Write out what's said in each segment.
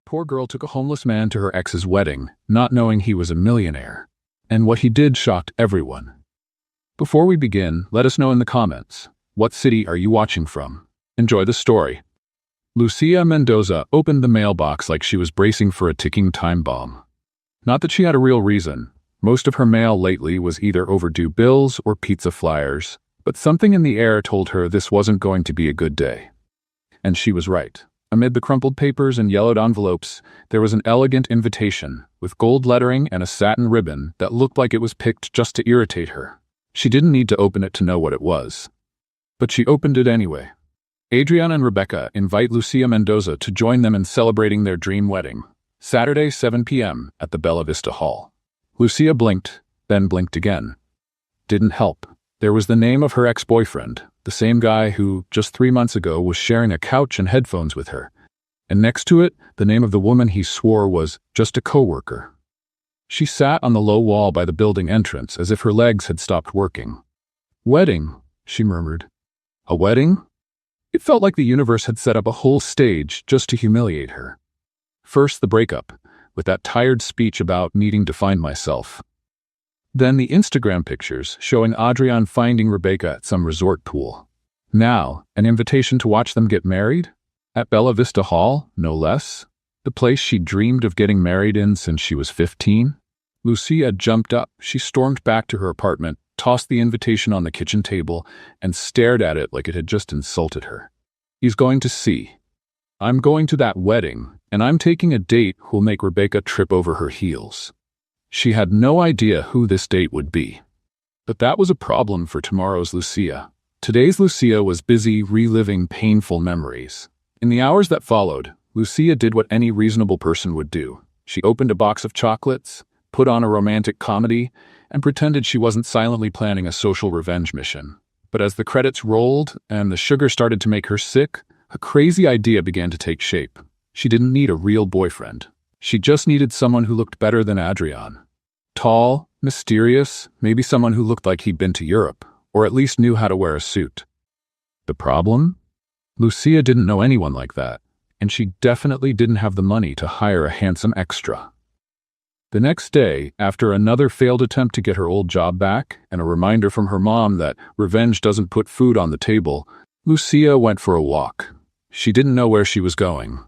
poor girl took a homeless man to her ex's wedding, not knowing he was a millionaire. And what he did shocked everyone. Before we begin, let us know in the comments, what city are you watching from? Enjoy the story. Lucia Mendoza opened the mailbox like she was bracing for a ticking time bomb. Not that she had a real reason. Most of her mail lately was either overdue bills or pizza flyers, but something in the air told her this wasn't going to be a good day. And she was right. Amid the crumpled papers and yellowed envelopes, there was an elegant invitation, with gold lettering and a satin ribbon that looked like it was picked just to irritate her. She didn't need to open it to know what it was. But she opened it anyway. Adrian and Rebecca invite Lucia Mendoza to join them in celebrating their dream wedding, Saturday 7 p.m. at the Bella Vista Hall. Lucia blinked, then blinked again. Didn't help. There was the name of her ex-boyfriend, the same guy who, just 3 months ago, was sharing a couch and headphones with her. And next to it, the name of the woman he swore was just a coworker. She sat on the low wall by the building entrance as if her legs had stopped working. "Wedding," she murmured. "A wedding?" It felt like the universe had set up a whole stage just to humiliate her. First the breakup, with that tired speech about needing to find myself. Then the Instagram pictures showing Adrian finding Rebecca at some resort pool. Now, an invitation to watch them get married? At Bella Vista Hall, no less? The place she dreamed of getting married in since she was 15? Lucia jumped up. She stormed back to her apartment, tossed the invitation on the kitchen table, and stared at it like it had just insulted her. He's going to see. I'm going to that wedding, and I'm taking a date who'll make Rebecca trip over her heels. She had no idea who this date would be. But that was a problem for tomorrow's Lucia. Today's Lucia was busy reliving painful memories. In the hours that followed, Lucia did what any reasonable person would do. She opened a box of chocolates, put on a romantic comedy, and pretended she wasn't silently planning a social revenge mission. But as the credits rolled and the sugar started to make her sick, a crazy idea began to take shape. She didn't need a real boyfriend. She just needed someone who looked better than Adrian. Tall, mysterious, maybe someone who looked like he'd been to Europe, or at least knew how to wear a suit. The problem? Lucia didn't know anyone like that, and she definitely didn't have the money to hire a handsome extra. The next day, after another failed attempt to get her old job back, and a reminder from her mom that revenge doesn't put food on the table, Lucia went for a walk. She didn't know where she was going.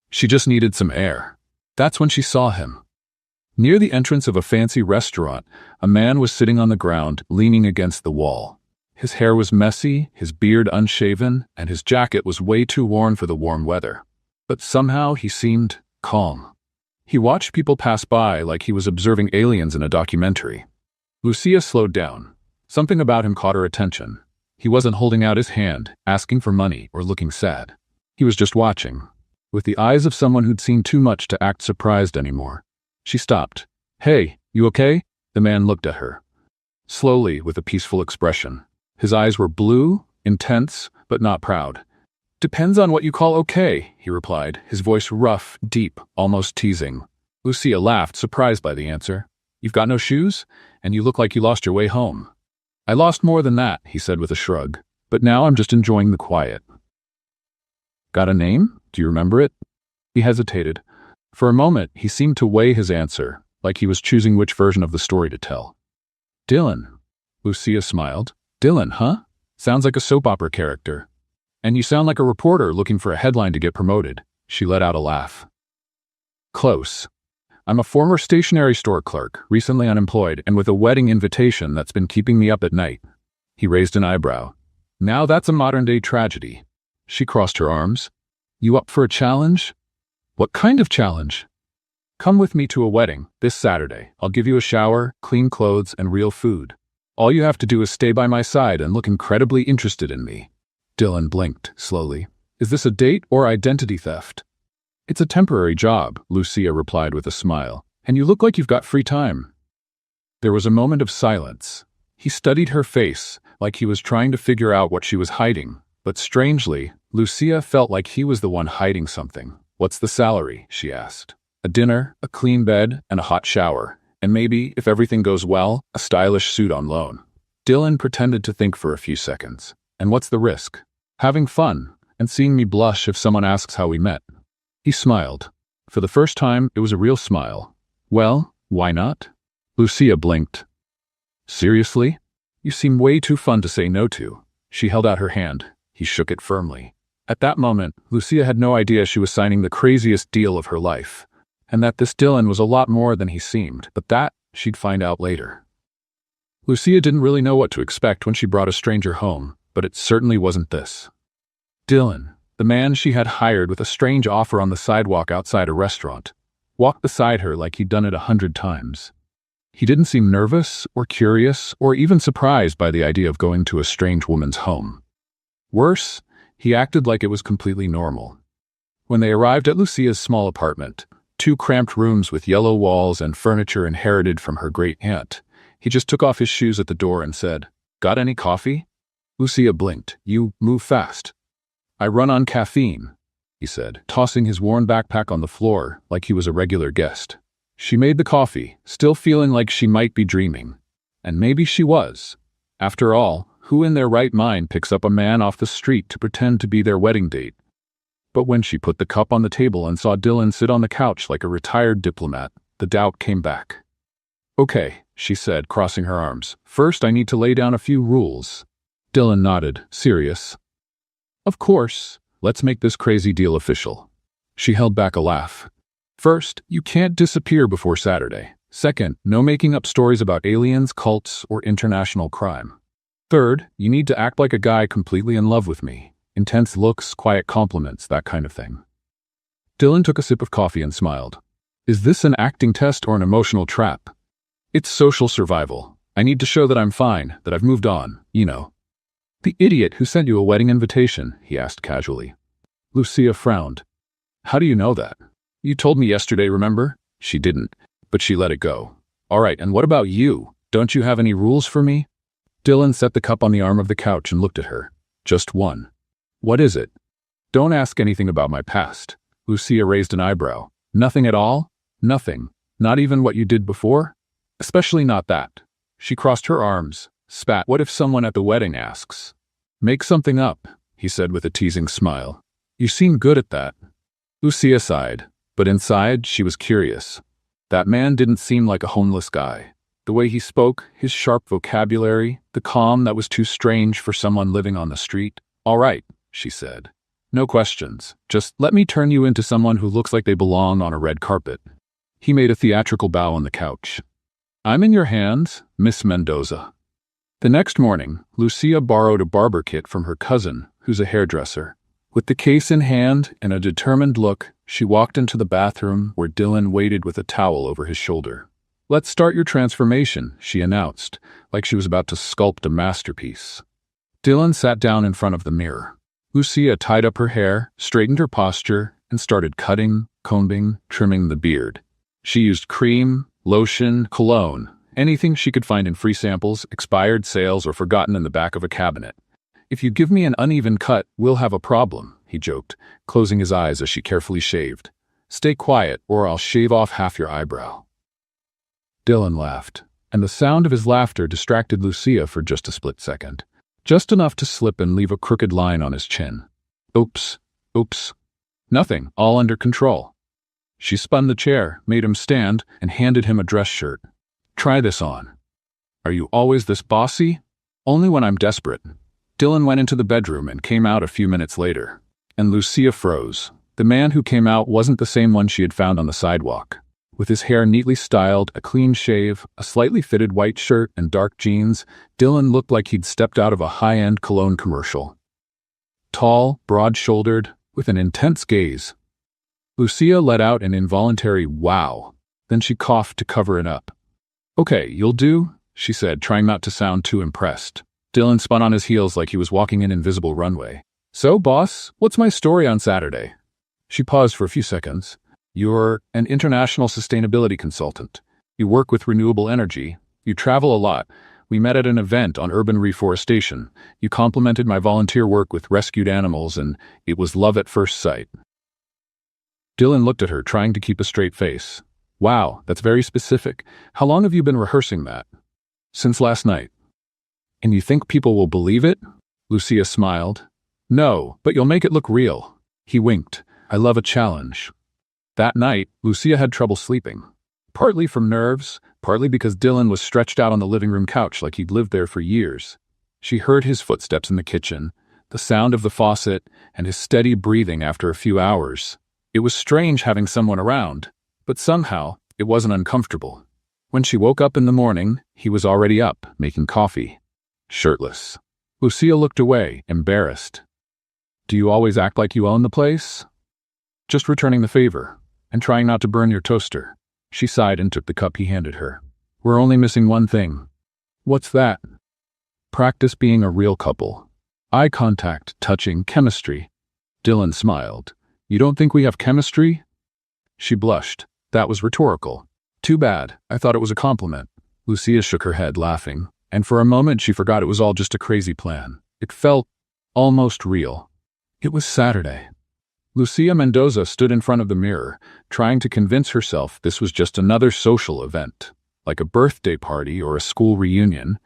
She just needed some air. That's when she saw him. Near the entrance of a fancy restaurant, a man was sitting on the ground, leaning against the wall. His hair was messy, his beard unshaven, and his jacket was way too worn for the warm weather. But somehow he seemed calm. He watched people pass by like he was observing aliens in a documentary. Lucia slowed down. Something about him caught her attention. He wasn't holding out his hand, asking for money, or looking sad. He was just watching, with the eyes of someone who'd seen too much to act surprised anymore. She stopped. "Hey, you okay?" The man looked at her. Slowly, with a peaceful expression. His eyes were blue, intense, but not proud. "Depends on what you call okay," he replied, his voice rough, deep, almost teasing. Lucia laughed, surprised by the answer. "You've got no shoes? And you look like you lost your way home." "I lost more than that," he said with a shrug. "But now I'm just enjoying the quiet." "Got a name? Do you remember it?" He hesitated. For a moment, he seemed to weigh his answer, like he was choosing which version of the story to tell. "Dylan." Lucia smiled. "Dylan, huh? Sounds like a soap opera character. And you sound like a reporter looking for a headline to get promoted." She let out a laugh. "Close. I'm a former stationery store clerk, recently unemployed, and with a wedding invitation that's been keeping me up at night." He raised an eyebrow. "Now that's a modern-day tragedy." She crossed her arms. "You up for a challenge?" "What kind of challenge?" "Come with me to a wedding, this Saturday. I'll give you a shower, clean clothes, and real food. All you have to do is stay by my side and look incredibly interested in me." Dylan blinked, slowly. "Is this a date or identity theft?" "It's a temporary job," Lucia replied with a smile. "And you look like you've got free time." There was a moment of silence. He studied her face, like he was trying to figure out what she was hiding. But strangely, Lucia felt like he was the one hiding something. "What's the salary?" she asked. "A dinner, a clean bed, and a hot shower. And maybe, if everything goes well, a stylish suit on loan." Dylan pretended to think for a few seconds. "And what's the risk?" "Having fun, and seeing me blush if someone asks how we met." He smiled. For the first time, it was a real smile. Well, why not? Lucia blinked. Seriously? You seem way too fun to say no to. She held out her hand. He shook it firmly. At that moment, Lucia had no idea she was signing the craziest deal of her life, and that this Dylan was a lot more than he seemed, but that she'd find out later. Lucia didn't really know what to expect when she brought a stranger home, but it certainly wasn't this. Dylan, the man she had hired with a strange offer on the sidewalk outside a restaurant, walked beside her like he'd done it 100 times. He didn't seem nervous or curious or even surprised by the idea of going to a strange woman's home. Worse, he acted like it was completely normal. When they arrived at Lucia's small apartment, 2 cramped rooms with yellow walls and furniture inherited from her great-aunt, he just took off his shoes at the door and said, "Got any coffee?" Lucia blinked. "You move fast." "I run on caffeine," he said, tossing his worn backpack on the floor like he was a regular guest. She made the coffee, still feeling like she might be dreaming. And maybe she was. After all, who in their right mind picks up a man off the street to pretend to be their wedding date? But when she put the cup on the table and saw Dylan sit on the couch like a retired diplomat, the doubt came back. "Okay," she said, crossing her arms. "First, I need to lay down a few rules." Dylan nodded, serious. "Of course. Let's make this crazy deal official." She held back a laugh. "First, you can't disappear before Saturday. Second, no making up stories about aliens, cults, or international crime. Third, you need to act like a guy completely in love with me. Intense looks, quiet compliments, that kind of thing." Dylan took a sip of coffee and smiled. "Is this an acting test or an emotional trap?" "It's social survival. I need to show that I'm fine, that I've moved on, you know." "The idiot who sent you a wedding invitation?" he asked casually. Lucia frowned. "How do you know that?" "You told me yesterday, remember?" She didn't, but she let it go. "All right, and what about you? Don't you have any rules for me?" Dylan set the cup on the arm of the couch and looked at her. "Just one." "What is it?" "Don't ask anything about my past." Lucia raised an eyebrow. "Nothing at all? Nothing? Not even what you did before?" "Especially not that." She crossed her arms, spat. "What if someone at the wedding asks?" "Make something up," he said with a teasing smile. "You seem good at that." Lucia sighed, but inside she was curious. That man didn't seem like a homeless guy. The way he spoke, his sharp vocabulary, the calm that was too strange for someone living on the street. "All right," she said. "No questions. Just let me turn you into someone who looks like they belong on a red carpet." He made a theatrical bow on the couch. "I'm in your hands, Miss Mendoza." The next morning, Lucia borrowed a barber kit from her cousin, who's a hairdresser. With the case in hand and a determined look, she walked into the bathroom where Dylan waited with a towel over his shoulder. "Let's start your transformation," she announced, like she was about to sculpt a masterpiece. Dylan sat down in front of the mirror. Lucia tied up her hair, straightened her posture, and started cutting, combing, trimming the beard. She used cream, lotion, cologne, anything she could find in free samples, expired sales, or forgotten in the back of a cabinet. "If you give me an uneven cut, we'll have a problem," he joked, closing his eyes as she carefully shaved. "Stay quiet, or I'll shave off half your eyebrow." Dylan laughed, and the sound of his laughter distracted Lucia for just a split second. Just enough to slip and leave a crooked line on his chin. Oops. Nothing, all under control." She spun the chair, made him stand, and handed him a dress shirt. "Try this on." "Are you always this bossy?" "Only when I'm desperate." Dylan went into the bedroom and came out a few minutes later. And Lucia froze. The man who came out wasn't the same one she had found on the sidewalk. With his hair neatly styled, a clean shave, a slightly fitted white shirt, and dark jeans, Dylan looked like he'd stepped out of a high-end cologne commercial. Tall, broad-shouldered, with an intense gaze. Lucia let out an involuntary wow. Then she coughed to cover it up. "Okay, you'll do," she said, trying not to sound too impressed. Dylan spun on his heels like he was walking an invisible runway. "So, boss, what's my story on Saturday?" She paused for a few seconds. "You're an international sustainability consultant. You work with renewable energy. You travel a lot. We met at an event on urban reforestation. You complimented my volunteer work with rescued animals, and it was love at first sight." Dylan looked at her, trying to keep a straight face. "Wow, that's very specific. How long have you been rehearsing that?" "Since last night." "And you think people will believe it?" Lucia smiled. "No, but you'll make it look real." He winked. "I love a challenge." That night, Lucia had trouble sleeping. Partly from nerves, partly because Dylan was stretched out on the living room couch like he'd lived there for years. She heard his footsteps in the kitchen, the sound of the faucet, and his steady breathing after a few hours. It was strange having someone around, but somehow it wasn't uncomfortable. When she woke up in the morning, he was already up, making coffee. Shirtless. Lucia looked away, embarrassed. "Do you always act like you own the place?" "Just returning the favor, and trying not to burn your toaster." She sighed and took the cup he handed her. "We're only missing one thing." "What's that?" "Practice being a real couple. Eye contact, touching, chemistry." Dylan smiled. "You don't think we have chemistry?" She blushed. That was rhetorical. "Too bad. I thought it was a compliment." Lucia shook her head, laughing, and for a moment she forgot it was all just a crazy plan. It felt almost real. It was Saturday. Lucia Mendoza stood in front of the mirror, trying to convince herself this was just another social event, like a birthday party or a school reunion,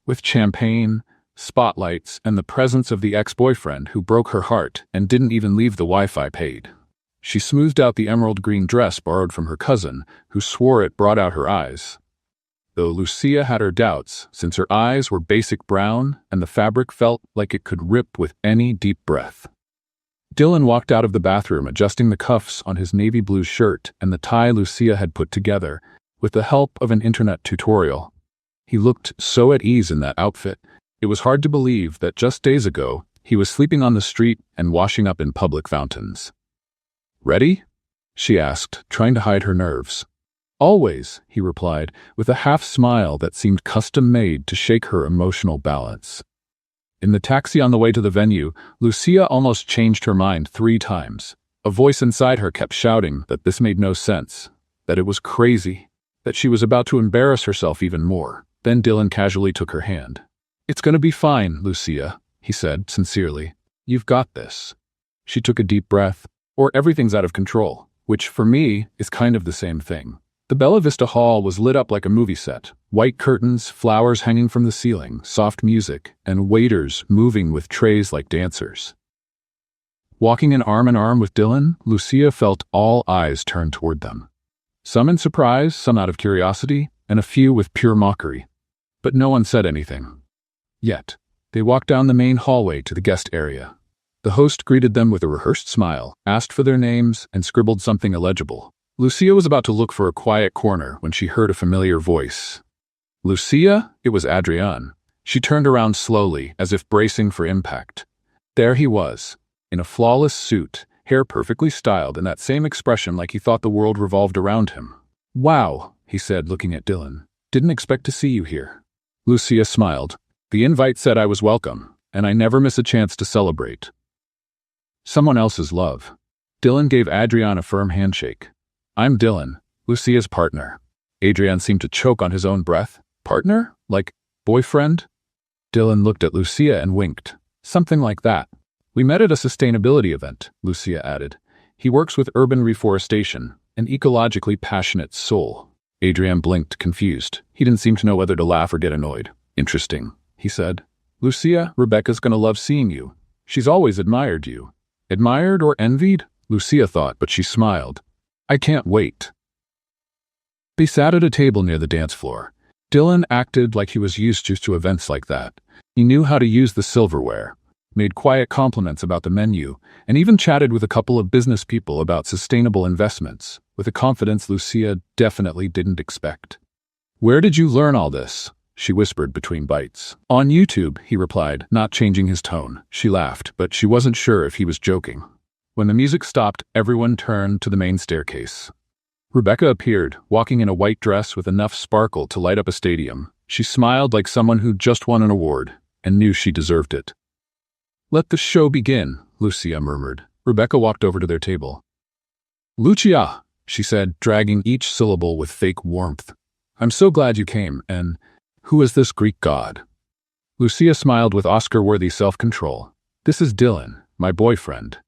with champagne, spotlights, and the presence of the ex-boyfriend who broke her heart and didn't even leave the Wi-Fi paid. She smoothed out the emerald green dress borrowed from her cousin, who swore it brought out her eyes. Though Lucia had her doubts, since her eyes were basic brown and the fabric felt like it could rip with any deep breath. Dylan walked out of the bathroom, adjusting the cuffs on his navy blue shirt and the tie Lucia had put together, with the help of an internet tutorial. He looked so at ease in that outfit. It was hard to believe that just days ago, he was sleeping on the street and washing up in public fountains. "Ready?" she asked, trying to hide her nerves. "Always," he replied, with a half-smile that seemed custom-made to shake her emotional balance. In the taxi on the way to the venue, Lucia almost changed her mind 3 times. A voice inside her kept shouting that this made no sense, that it was crazy, that she was about to embarrass herself even more. Then Dylan casually took her hand. "It's going to be fine, Lucia," he said sincerely. "You've got this." She took a deep breath. "Or everything's out of control," which for me is kind of the same thing. The Bella Vista Hall was lit up like a movie set. White curtains, flowers hanging from the ceiling, soft music, and waiters moving with trays like dancers. Walking in arm with Dylan, Lucia felt all eyes turned toward them. Some in surprise, some out of curiosity, and a few with pure mockery. But no one said anything. Yet, they walked down the main hallway to the guest area. The host greeted them with a rehearsed smile, asked for their names, and scribbled something illegible. Lucia was about to look for a quiet corner when she heard a familiar voice. "Lucia?" It was Adrian. She turned around slowly, as if bracing for impact. There he was, in a flawless suit, hair perfectly styled, and that same expression like he thought the world revolved around him. "Wow," he said, looking at Dylan. "Didn't expect to see you here." Lucia smiled. "The invite said I was welcome, and I never miss a chance to celebrate." Someone else's love. Dylan gave Adrian a firm handshake. "I'm Dylan, Lucia's partner." Adrian seemed to choke on his own breath. "Partner? Like boyfriend?" Dylan looked at Lucia and winked. "Something like that." "We met at a sustainability event," Lucia added. "He works with urban reforestation, an ecologically passionate soul." Adrian blinked, confused. He didn't seem to know whether to laugh or get annoyed. "Interesting," he said. "Lucia, Rebecca's gonna love seeing you. She's always admired you." Admired or envied? Lucia thought, but she smiled. "I can't wait." They sat at a table near the dance floor. Dylan acted like he was used to events like that. He knew how to use the silverware, made quiet compliments about the menu, and even chatted with a couple of business people about sustainable investments, with a confidence Lucia definitely didn't expect. "Where did you learn all this?" she whispered between bites. "On YouTube," he replied, not changing his tone. She laughed, but she wasn't sure if he was joking. When the music stopped, everyone turned to the main staircase. Rebecca appeared, walking in a white dress with enough sparkle to light up a stadium. She smiled like someone who'd just won an award, and knew she deserved it. "Let the show begin," Lucia murmured. Rebecca walked over to their table. "Lucia," she said, dragging each syllable with fake warmth. "I'm so glad you came, and who is this Greek god?" Lucia smiled with Oscar-worthy self-control. "This is Dylan, my boyfriend."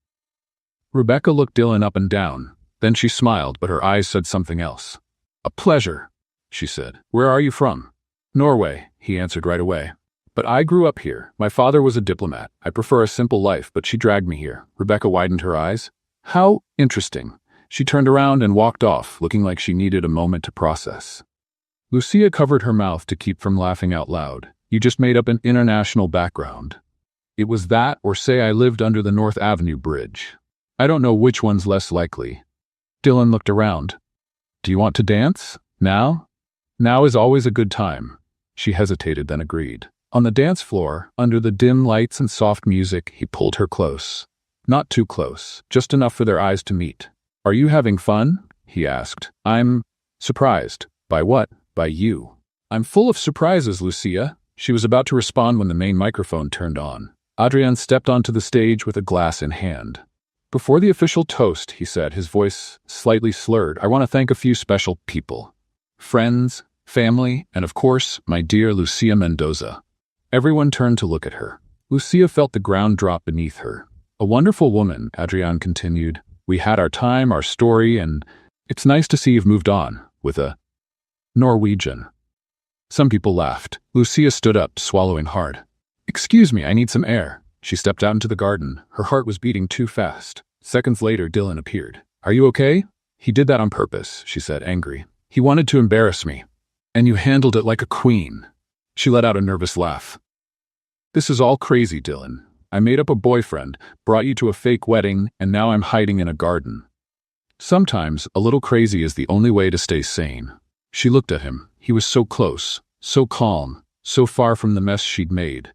Rebecca looked Dylan up and down. Then she smiled, but her eyes said something else. "A pleasure," she said. "Where are you from?" "Norway," he answered right away. "But I grew up here. My father was a diplomat. I prefer a simple life, but she dragged me here." Rebecca widened her eyes. "How interesting. She turned around and walked off, looking like she needed a moment to process. Lucia covered her mouth to keep from laughing out loud. You just made up an international background. It was that, or say I lived under the North Avenue Bridge. I don't know which one's less likely. Dylan looked around. Do you want to dance? Now? Now is always a good time. She hesitated, then agreed. On the dance floor, under the dim lights and soft music, he pulled her close. Not too close, just enough for their eyes to meet. Are you having fun? He asked. I'm surprised. By what? By you. I'm full of surprises, Lucia. She was about to respond when the main microphone turned on. Adrian stepped onto the stage with a glass in hand. Before the official toast, he said, his voice slightly slurred, I want to thank a few special people. Friends, family, and of course, my dear Lucia Mendoza. Everyone turned to look at her. Lucia felt the ground drop beneath her. A wonderful woman, Adrian continued. We had our time, our story, and it's nice to see you've moved on, with a Norwegian. Some people laughed. Lucia stood up, swallowing hard. Excuse me, I need some air. She stepped out into the garden. Her heart was beating too fast. Seconds later, Dylan appeared. Are you okay? He did that on purpose, she said, angry. He wanted to embarrass me. And you handled it like a queen. She let out a nervous laugh. This is all crazy, Dylan. I made up a boyfriend, brought you to a fake wedding, and now I'm hiding in a garden. Sometimes, a little crazy is the only way to stay sane. She looked at him. He was so close, so calm, so far from the mess she'd made.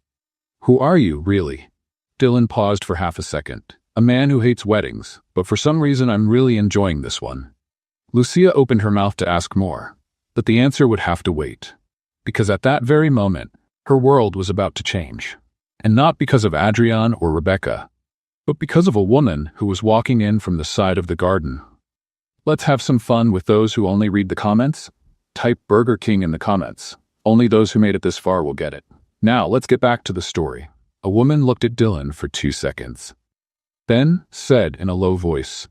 Who are you, really? Dylan paused for half a second. A man who hates weddings, but for some reason I'm really enjoying this one. Lucia opened her mouth to ask more, but the answer would have to wait. Because at that very moment, her world was about to change. And not because of Adrian or Rebecca, but because of a woman who was walking in from the side of the garden. Let's have some fun with those who only read the comments. Type Burger King in the comments. Only those who made it this far will get it. Now, let's get back to the story. A woman looked at Dylan for 2 seconds. Then said in a low voice,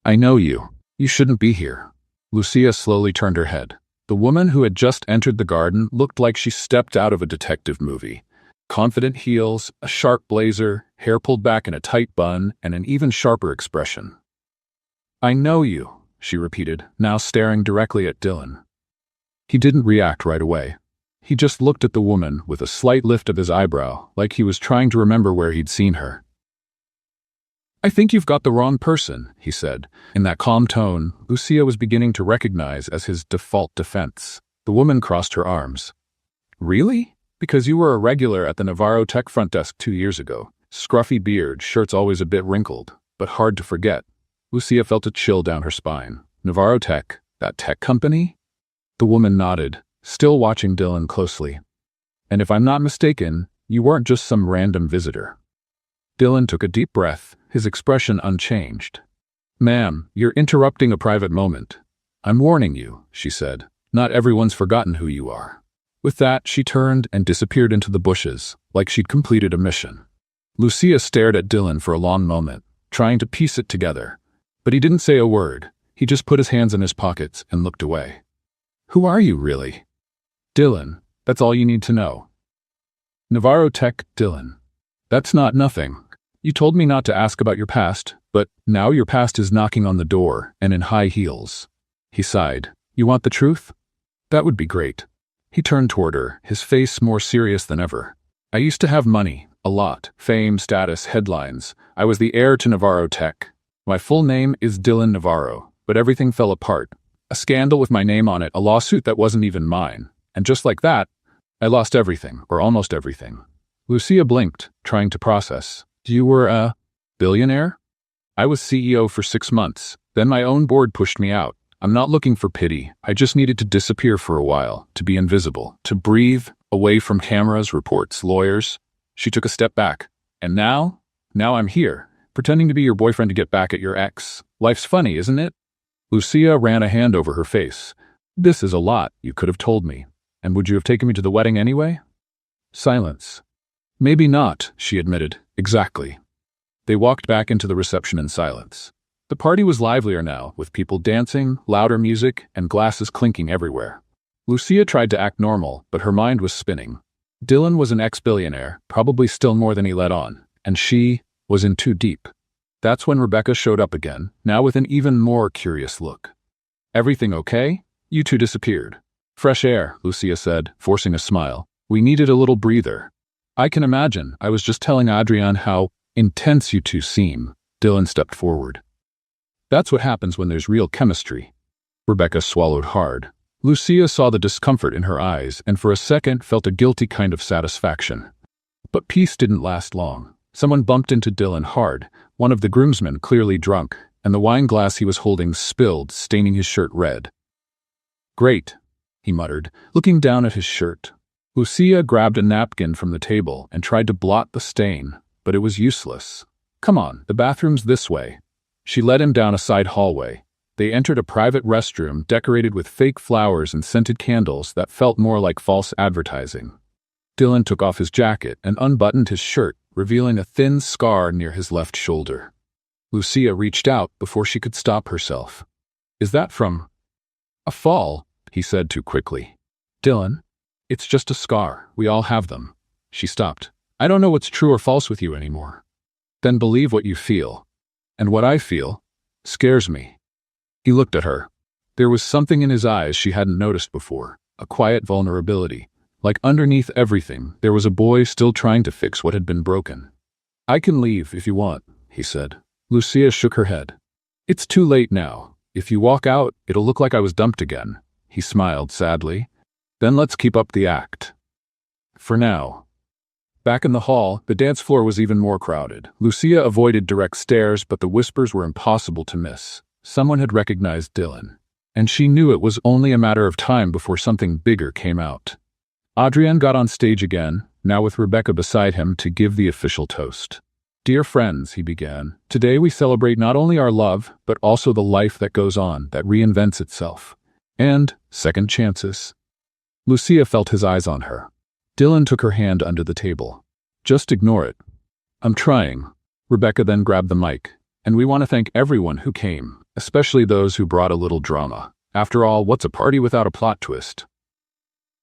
I know you. You shouldn't be here. Lucia slowly turned her head. The woman who had just entered the garden looked like she stepped out of a detective movie. Confident heels, a sharp blazer, hair pulled back in a tight bun, and an even sharper expression. I know you, she repeated, now staring directly at Dylan. He didn't react right away. He just looked at the woman with a slight lift of his eyebrow, like he was trying to remember where he'd seen her. I think you've got the wrong person, he said. In that calm tone, Lucia was beginning to recognize as his default defense. The woman crossed her arms. Really? Because you were a regular at the Navarro Tech front desk 2 years ago. Scruffy beard, shirts always a bit wrinkled, but hard to forget. Lucia felt a chill down her spine. Navarro Tech? That tech company? The woman nodded, still watching Dylan closely. And if I'm not mistaken, you weren't just some random visitor. Dylan took a deep breath, his expression unchanged. Ma'am, you're interrupting a private moment. I'm warning you, she said. Not everyone's forgotten who you are. With that, she turned and disappeared into the bushes, like she'd completed a mission. Lucia stared at Dylan for a long moment, trying to piece it together. But he didn't say a word. He just put his hands in his pockets and looked away. Who are you, really? Dylan, that's all you need to know. Navarro Tech, Dylan. That's not nothing. You told me not to ask about your past, but now your past is knocking on the door and in high heels. He sighed. You want the truth? That would be great. He turned toward her, his face more serious than ever. I used to have money, a lot, fame, status, headlines. I was the heir to Navarro Tech. My full name is Dylan Navarro, but everything fell apart. A scandal with my name on it, a lawsuit that wasn't even mine. And just like that, I lost everything, or almost everything. Lucia blinked, trying to process. You were a billionaire? I was CEO for 6 months. Then my own board pushed me out. I'm not looking for pity. I just needed to disappear for a while, to be invisible, to breathe, away from cameras, reports, lawyers. She took a step back. And now I'm here, pretending to be your boyfriend to get back at your ex. Life's funny, isn't it? Lucia ran a hand over her face. This is a lot, you could have told me. And would you have taken me to the wedding anyway? Silence. Maybe not, she admitted. Exactly. They walked back into the reception in silence. The party was livelier now, with people dancing, louder music, and glasses clinking everywhere. Lucia tried to act normal, but her mind was spinning. Dylan was an ex-billionaire, probably still more than he let on, and she was in too deep. That's when Rebecca showed up again, now with an even more curious look. Everything okay? You two disappeared. Fresh air, Lucia said, forcing a smile. We needed a little breather. I can imagine. I was just telling Adrian how intense you two seem. Dylan stepped forward. That's what happens when there's real chemistry. Rebecca swallowed hard. Lucia saw the discomfort in her eyes and for a second felt a guilty kind of satisfaction. But peace didn't last long. Someone bumped into Dylan hard, one of the groomsmen clearly drunk, and the wine glass he was holding spilled, staining his shirt red. Great, he muttered, looking down at his shirt. Lucia grabbed a napkin from the table and tried to blot the stain, but it was useless. Come on, the bathroom's this way. She led him down a side hallway. They entered a private restroom decorated with fake flowers and scented candles that felt more like false advertising. Dylan took off his jacket and unbuttoned his shirt, revealing a thin scar near his left shoulder. Lucia reached out before she could stop herself. Is that from a fall? He said too quickly. Dylan, it's just a scar. We all have them. She stopped. I don't know what's true or false with you anymore. Then believe what you feel. And what I feel scares me. He looked at her. There was something in his eyes she hadn't noticed before, a quiet vulnerability. Like underneath everything, there was a boy still trying to fix what had been broken. I can leave if you want, he said. Lucia shook her head. It's too late now. If you walk out, it'll look like I was dumped again. He smiled sadly. Then let's keep up the act. For now. Back in the hall, the dance floor was even more crowded. Lucia avoided direct stares, but the whispers were impossible to miss. Someone had recognized Dylan, and she knew it was only a matter of time before something bigger came out. Adrian got on stage again, now with Rebecca beside him, to give the official toast. Dear friends, he began, today we celebrate not only our love, but also the life that goes on, that reinvents itself. And second chances. Lucia felt his eyes on her. Dylan took her hand under the table. Just ignore it. I'm trying. Rebecca then grabbed the mic. And we want to thank everyone who came, especially those who brought a little drama. After all, what's a party without a plot twist?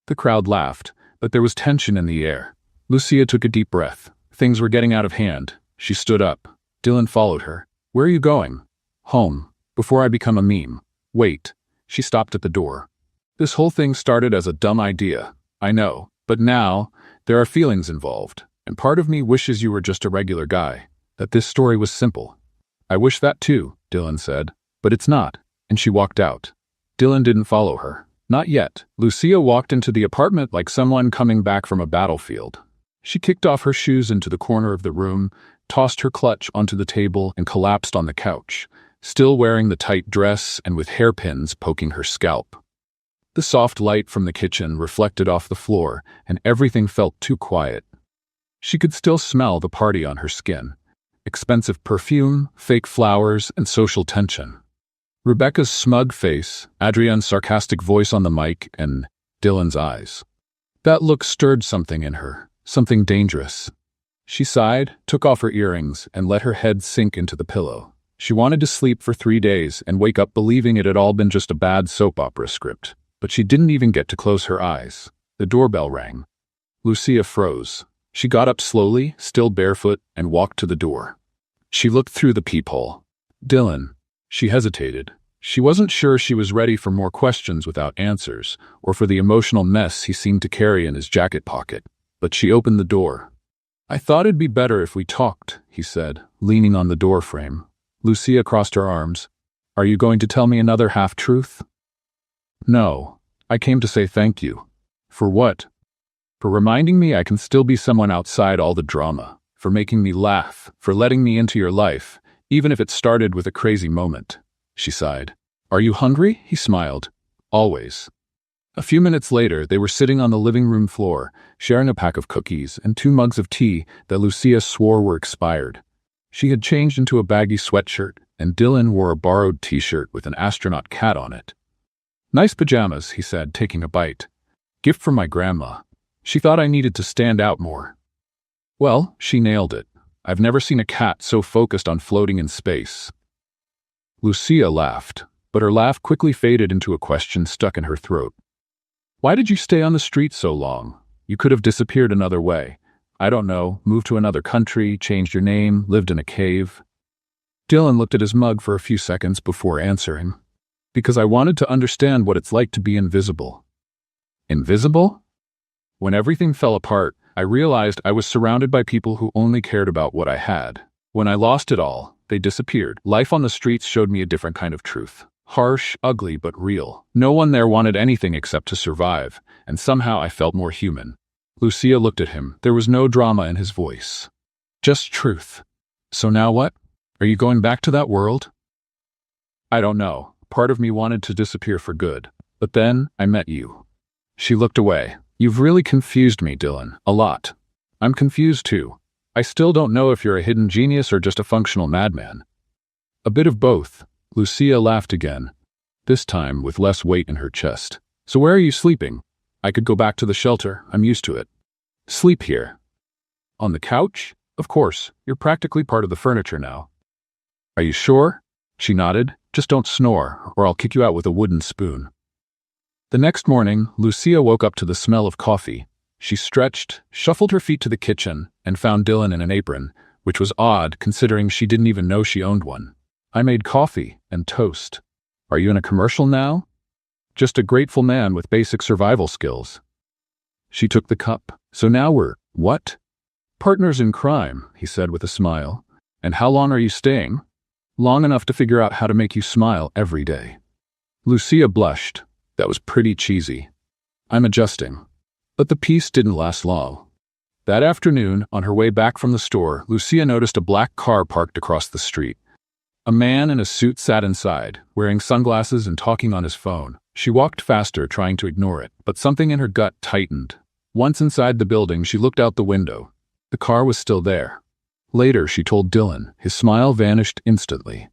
The crowd laughed, but there was tension in the air. Lucia took a deep breath. Things were getting out of hand. She stood up. Dylan followed her. Where are you going? Home. Before I become a meme. Wait. She stopped at the door. This whole thing started as a dumb idea. I know. But now, there are feelings involved. And part of me wishes you were just a regular guy. That this story was simple. I wish that too, Dylan said. But it's not. And she walked out. Dylan didn't follow her. Not yet. Lucia walked into the apartment like someone coming back from a battlefield. She kicked off her shoes into the corner of the room, tossed her clutch onto the table, and collapsed on the couch, still wearing the tight dress and with hairpins poking her scalp. The soft light from the kitchen reflected off the floor, and everything felt too quiet. She could still smell the party on her skin. Expensive perfume, fake flowers, and social tension. Rebecca's smug face, Adrian's sarcastic voice on the mic, and Dylan's eyes. That look stirred something in her, something dangerous. She sighed, took off her earrings, and let her head sink into the pillow. She wanted to sleep for 3 days and wake up believing it had all been just a bad soap opera script. But she didn't even get to close her eyes. The doorbell rang. Lucia froze. She got up slowly, still barefoot, and walked to the door. She looked through the peephole. Dylan. She hesitated. She wasn't sure she was ready for more questions without answers, or for the emotional mess he seemed to carry in his jacket pocket. But she opened the door. I thought it'd be better if we talked, he said, leaning on the door frame. Lucia crossed her arms. Are you going to tell me another half-truth? No. I came to say thank you. For what? For reminding me I can still be someone outside all the drama. For making me laugh. For letting me into your life. Even if it started with a crazy moment. She sighed. Are you hungry? He smiled. Always. A few minutes later, they were sitting on the living room floor, sharing a pack of cookies and 2 mugs of tea that Lucia swore were expired. She had changed into a baggy sweatshirt, and Dylan wore a borrowed t-shirt with an astronaut cat on it. Nice pajamas, he said, taking a bite. Gift from my grandma. She thought I needed to stand out more. Well, she nailed it. I've never seen a cat so focused on floating in space. Lucia laughed, but her laugh quickly faded into a question stuck in her throat. Why did you stay on the street so long? You could have disappeared another way. I don't know, moved to another country, changed your name, lived in a cave. Dylan looked at his mug for a few seconds before answering. Because I wanted to understand what it's like to be invisible. Invisible? When everything fell apart, I realized I was surrounded by people who only cared about what I had. When I lost it all, they disappeared. Life on the streets showed me a different kind of truth. Harsh, ugly, but real. No one there wanted anything except to survive, and somehow I felt more human. Lucia looked at him. There was no drama in his voice. Just truth. So now what? Are you going back to that world? I don't know. Part of me wanted to disappear for good. But then, I met you. She looked away. You've really confused me, Dylan. A lot. I'm confused too. I still don't know if you're a hidden genius or just a functional madman. A bit of both. Lucia laughed again, this time with less weight in her chest. So where are you sleeping? I could go back to the shelter. I'm used to it. Sleep here. On the couch? Of course. You're practically part of the furniture now. Are you sure? She nodded. Just don't snore, or I'll kick you out with a wooden spoon. The next morning, Lucia woke up to the smell of coffee. She stretched, shuffled her feet to the kitchen, and found Dylan in an apron, which was odd considering she didn't even know she owned one. I made coffee and toast. Are you in a commercial now? Just a grateful man with basic survival skills. She took the cup. So now we're, what? Partners in crime, he said with a smile. And how long are you staying? Long enough to figure out how to make you smile every day. Lucia blushed. That was pretty cheesy. I'm adjusting. But the peace didn't last long. That afternoon, on her way back from the store, Lucia noticed a black car parked across the street. A man in a suit sat inside, wearing sunglasses and talking on his phone. She walked faster, trying to ignore it, but something in her gut tightened. Once inside the building, she looked out the window. The car was still there. Later, she told Dylan. His smile vanished instantly.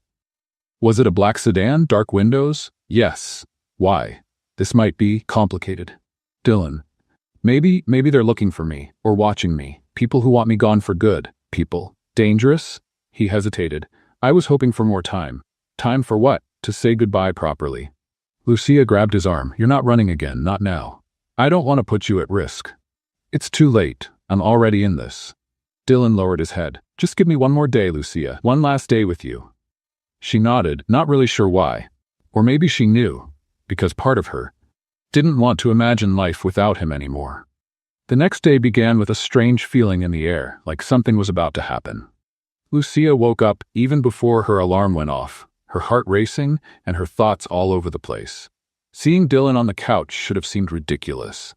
Was it a black sedan, dark windows? Yes. Why? This might be complicated. Dylan. Maybe they're looking for me, or watching me. People who want me gone for good. People. Dangerous? He hesitated. I was hoping for more time. Time for what? To say goodbye properly. Lucia grabbed his arm. You're not running again, not now. I don't want to put you at risk. It's too late. I'm already in this. Dylan lowered his head. Just give me one more day, Lucia. One last day with you. She nodded, not really sure why. Or maybe she knew, because part of her didn't want to imagine life without him anymore. The next day began with a strange feeling in the air, like something was about to happen. Lucia woke up even before her alarm went off, her heart racing and her thoughts all over the place. Seeing Dylan on the couch should have seemed ridiculous.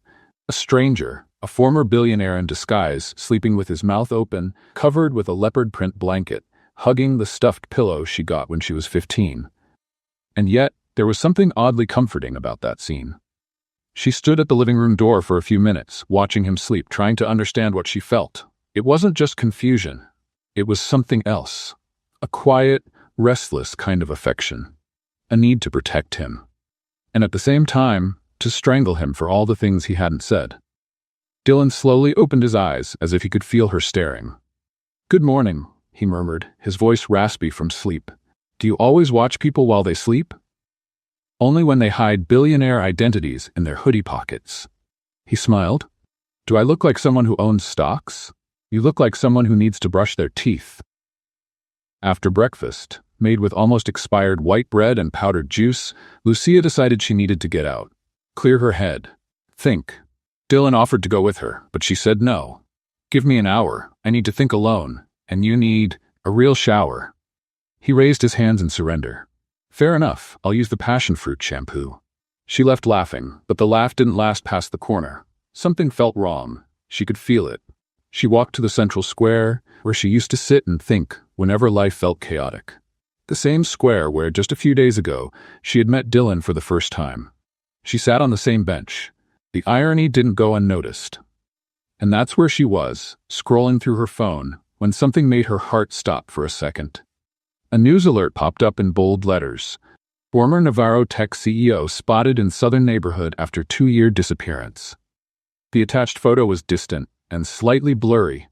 A stranger, a former billionaire in disguise, sleeping with his mouth open, covered with a leopard print blanket, hugging the stuffed pillow she got when she was 15. And yet, there was something oddly comforting about that scene. She stood at the living room door for a few minutes, watching him sleep, trying to understand what she felt. It wasn't just confusion. It was something else. A quiet, restless kind of affection. A need to protect him. And at the same time, to strangle him for all the things he hadn't said. Dylan slowly opened his eyes as if he could feel her staring. Good morning, he murmured, his voice raspy from sleep. Do you always watch people while they sleep? Only when they hide billionaire identities in their hoodie pockets. He smiled. Do I look like someone who owns stocks? You look like someone who needs to brush their teeth. After breakfast, made with almost expired white bread and powdered juice, Lucia decided she needed to get out. Clear her head. Think. Dylan offered to go with her, but she said no. Give me an hour. I need to think alone. And you need a real shower. He raised his hands in surrender. Fair enough. I'll use the passion fruit shampoo. She left laughing, but the laugh didn't last past the corner. Something felt wrong. She could feel it. She walked to the central square, where she used to sit and think whenever life felt chaotic. The same square where, just a few days ago, she had met Dylan for the first time. She sat on the same bench. The irony didn't go unnoticed. And that's where she was, scrolling through her phone, when something made her heart stop for a second. A news alert popped up in bold letters. Former Navarro Tech CEO spotted in southern neighborhood after 2-year disappearance. The attached photo was distant and slightly blurry,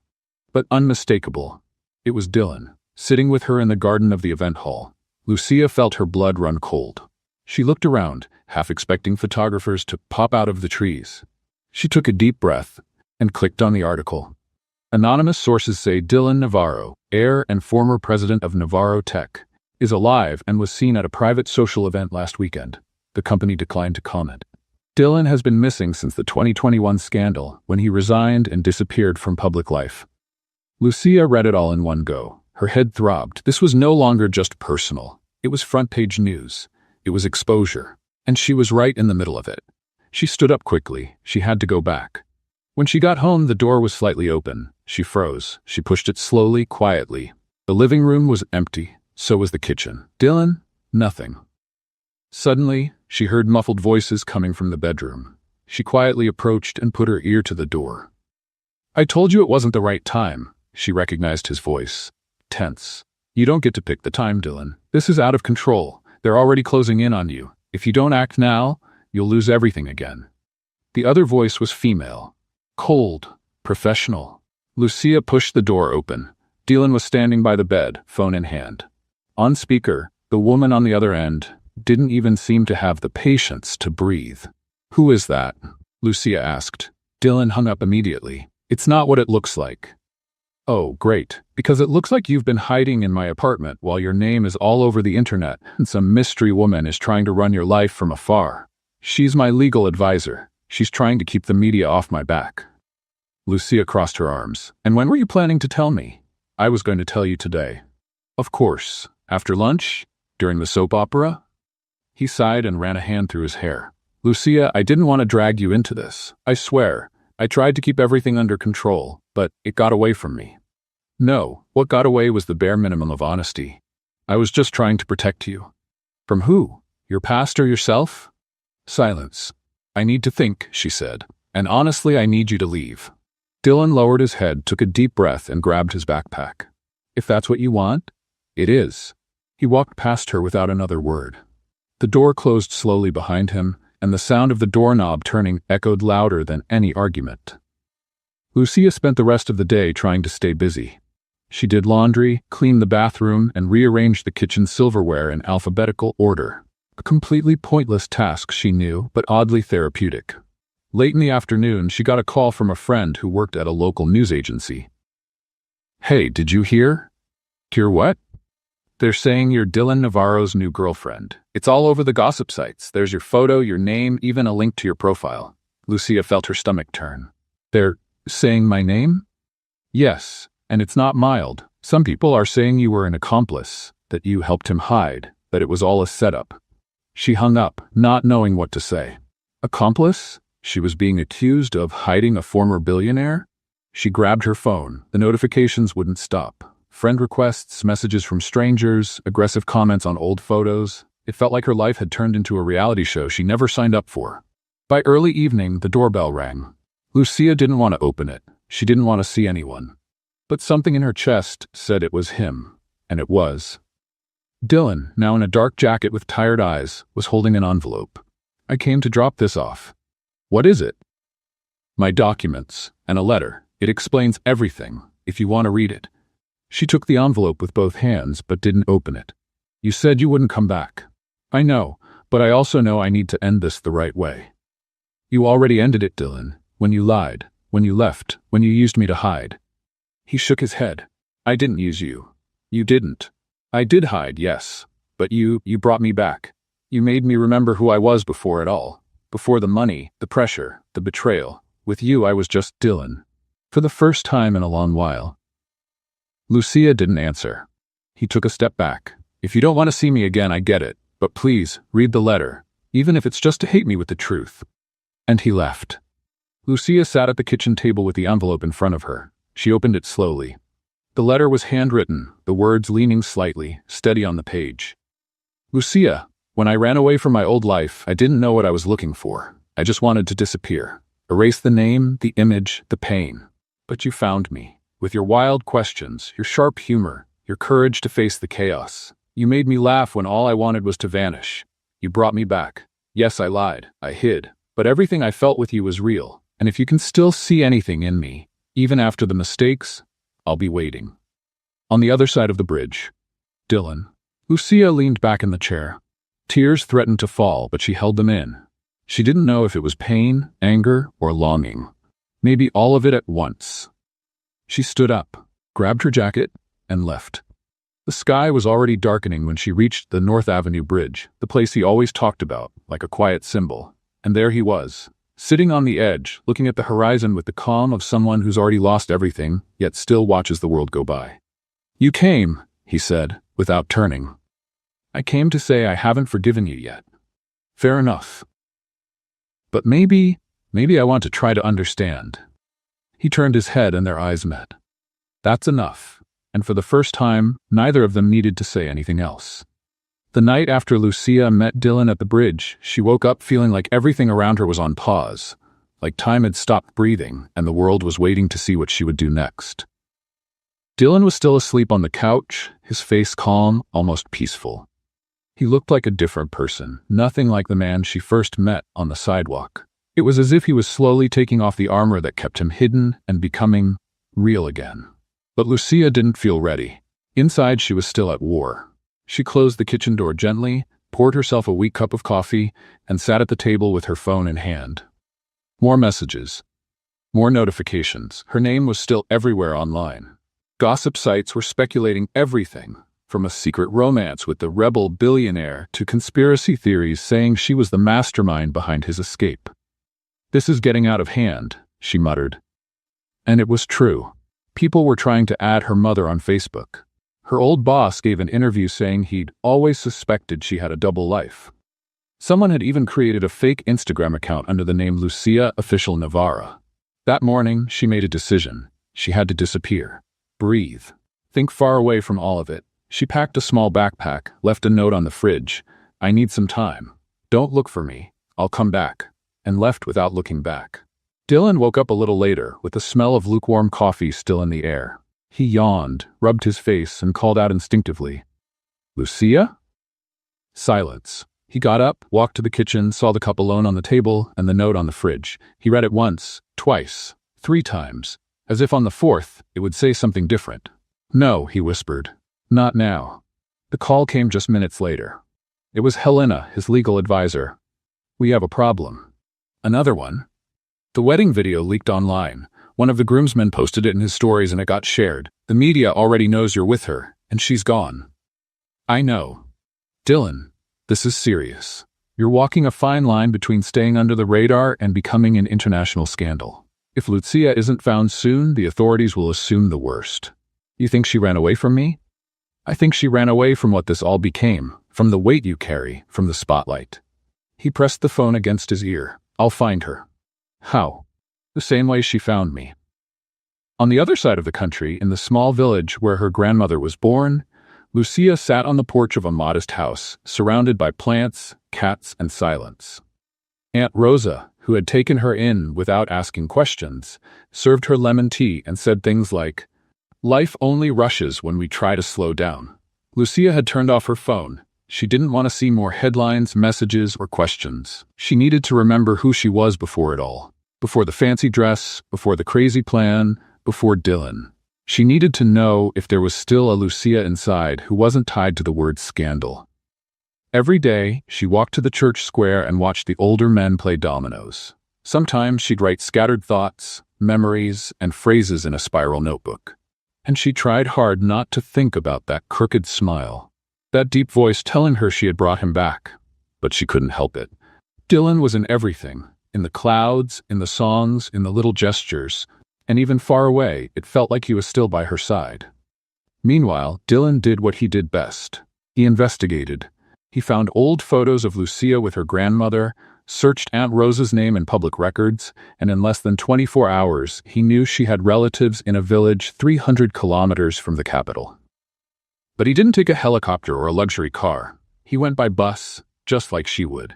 but unmistakable. It was Dylan, sitting with her in the garden of the event hall. Lucia felt her blood run cold. She looked around, half expecting photographers to pop out of the trees. She took a deep breath and clicked on the article. Anonymous sources say Dylan Navarro, heir and former president of Navarro Tech, is alive and was seen at a private social event last weekend. The company declined to comment. Dylan has been missing since the 2021 scandal when he resigned and disappeared from public life. Lucia read it all in one go. Her head throbbed. This was no longer just personal. It was front-page news. It was exposure. And she was right in the middle of it. She stood up quickly. She had to go back. When she got home, the door was slightly open. She froze. She pushed it slowly, quietly. The living room was empty. So was the kitchen. Dylan? Nothing. Suddenly, she heard muffled voices coming from the bedroom. She quietly approached and put her ear to the door. "I told you it wasn't the right time." She recognized his voice. Tense. "You don't get to pick the time, Dylan. This is out of control. They're already closing in on you. If you don't act now, you'll lose everything again." The other voice was female. Cold. Professional. Lucia pushed the door open. Dylan was standing by the bed, phone in hand. On speaker, the woman on the other end didn't even seem to have the patience to breathe. "Who is that?" Lucia asked. Dylan hung up immediately. "It's not what it looks like." "Oh, great, because it looks like you've been hiding in my apartment while your name is all over the internet and some mystery woman is trying to run your life from afar. She's my legal advisor. She's trying to keep the media off my back." Lucia crossed her arms. "And when were you planning to tell me?" "I was going to tell you today." "Of course. After lunch? During the soap opera?" He sighed and ran a hand through his hair. "Lucia, I didn't want to drag you into this. I swear. I tried to keep everything under control, but it got away from me." "No, what got away was the bare minimum of honesty. I was just trying to protect you." "From who? Your past or yourself?" Silence. "I need to think," she said. "And honestly, I need you to leave." Dylan lowered his head, took a deep breath, and grabbed his backpack. "If that's what you want, it is." He walked past her without another word. The door closed slowly behind him, and the sound of the doorknob turning echoed louder than any argument. Lucia spent the rest of the day trying to stay busy. She did laundry, cleaned the bathroom, and rearranged the kitchen silverware in alphabetical order. A completely pointless task, she knew, but oddly therapeutic. Late in the afternoon, she got a call from a friend who worked at a local news agency. "Hey, did you hear?" "Hear what?" "They're saying you're Dylan Navarro's new girlfriend. It's all over the gossip sites. There's your photo, your name, even a link to your profile." Lucia felt her stomach turn. "They're saying my name?" "Yes, and it's not mild. Some people are saying you were an accomplice, that you helped him hide, that it was all a setup." She hung up, not knowing what to say. Accomplice? She was being accused of hiding a former billionaire? She grabbed her phone. The notifications wouldn't stop. Friend requests, messages from strangers, aggressive comments on old photos. It felt like her life had turned into a reality show she never signed up for. By early evening, the doorbell rang. Lucia didn't want to open it. She didn't want to see anyone. But something in her chest said it was him. And it was. Dylan, now in a dark jacket with tired eyes, was holding an envelope. "I came to drop this off." "What is it?" "My documents, and a letter. It explains everything, if you want to read it." She took the envelope with both hands, but didn't open it. "You said you wouldn't come back." "I know, but I also know I need to end this the right way." "You already ended it, Dylan. When you lied, when you left, when you used me to hide." He shook his head. "I didn't use you. You didn't. I did hide, yes. But you brought me back. You made me remember who I was before it all. Before the money, the pressure, the betrayal. With you, I was just Dylan. For the first time in a long while." Lucia didn't answer. He took a step back. "If you don't want to see me again, I get it. But please, read the letter, even if it's just to hate me with the truth." And he left. Lucia sat at the kitchen table with the envelope in front of her. She opened it slowly. The letter was handwritten, the words leaning slightly, steady on the page. "Lucia, when I ran away from my old life, I didn't know what I was looking for. I just wanted to disappear. Erase the name, the image, the pain. But you found me. With your wild questions, your sharp humor, your courage to face the chaos. You made me laugh when all I wanted was to vanish. You brought me back. Yes, I lied. I hid. But everything I felt with you was real. And if you can still see anything in me, even after the mistakes, I'll be waiting." On the other side of the bridge, Dylan. Lucia leaned back in the chair. Tears threatened to fall, but she held them in. She didn't know if it was pain, anger, or longing. Maybe all of it at once. She stood up, grabbed her jacket, and left. The sky was already darkening when she reached the North Avenue Bridge, the place he always talked about, like a quiet symbol. And there he was, sitting on the edge, looking at the horizon with the calm of someone who's already lost everything, yet still watches the world go by. "You came," he said, without turning. "I came to say I haven't forgiven you yet." "Fair enough. But maybe I want to try to understand." He turned his head and their eyes met. That's enough. And for the first time, neither of them needed to say anything else. The night after Lucia met Dylan at the bridge, she woke up feeling like everything around her was on pause, like time had stopped breathing and the world was waiting to see what she would do next. Dylan was still asleep on the couch, his face calm, almost peaceful. He looked like a different person, nothing like the man she first met on the sidewalk. It was as if he was slowly taking off the armor that kept him hidden and becoming real again. But Lucia didn't feel ready. Inside, she was still at war. She closed the kitchen door gently, poured herself a weak cup of coffee, and sat at the table with her phone in hand. More messages. More notifications. Her name was still everywhere online. Gossip sites were speculating everything, from a secret romance with the rebel billionaire to conspiracy theories saying she was the mastermind behind his escape. "This is getting out of hand," she muttered. And it was true. People were trying to add her mother on Facebook. Her old boss gave an interview saying he'd always suspected she had a double life. Someone had even created a fake Instagram account under the name Lucia Official Navarra. That morning, she made a decision. She had to disappear. Breathe. Think far away from all of it. She packed a small backpack, left a note on the fridge. "I need some time. Don't look for me. I'll come back." And left without looking back. Dylan woke up a little later, with the smell of lukewarm coffee still in the air. He yawned, rubbed his face, and called out instinctively, "Lucia?" Silence. He got up, walked to the kitchen, saw the cup alone on the table and the note on the fridge. He read it once, twice, 3 times, as if on the 4th it would say something different. "No," he whispered. "Not now." The call came just minutes later. It was Helena, his legal advisor. "We have a problem." "Another one?" The wedding video leaked online. One of the groomsmen posted it in his stories and it got shared. "The media already knows you're with her, and she's gone." "I know. Dylan, this is serious. You're walking a fine line between staying under the radar and becoming an international scandal. If Lucia isn't found soon, the authorities will assume the worst." "You think she ran away from me?" "I think she ran away from what this all became, from the weight you carry, from the spotlight." He pressed the phone against his ear. "I'll find her." "How?" "The same way she found me." On the other side of the country, in the small village where her grandmother was born, Lucia sat on the porch of a modest house, surrounded by plants, cats, and silence. Aunt Rosa, who had taken her in without asking questions, served her lemon tea and said things like, "Life only rushes when we try to slow down." Lucia had turned off her phone. She didn't want to see more headlines, messages, or questions. She needed to remember who she was before it all. Before the fancy dress, before the crazy plan, before Dylan. She needed to know if there was still a Lucia inside who wasn't tied to the word scandal. Every day, she walked to the church square and watched the older men play dominoes. Sometimes she'd write scattered thoughts, memories, and phrases in a spiral notebook. And she tried hard not to think about that crooked smile, that deep voice telling her she had brought him back. But she couldn't help it. Dylan was in everything. In the clouds, in the songs, in the little gestures, and even far away, it felt like he was still by her side. Meanwhile, Dylan did what he did best. He investigated. He found old photos of Lucia with her grandmother, searched Aunt Rosa's name in public records, and in less than 24 hours, he knew she had relatives in a village 300 kilometers from the capital. But he didn't take a helicopter or a luxury car. He went by bus, just like she would.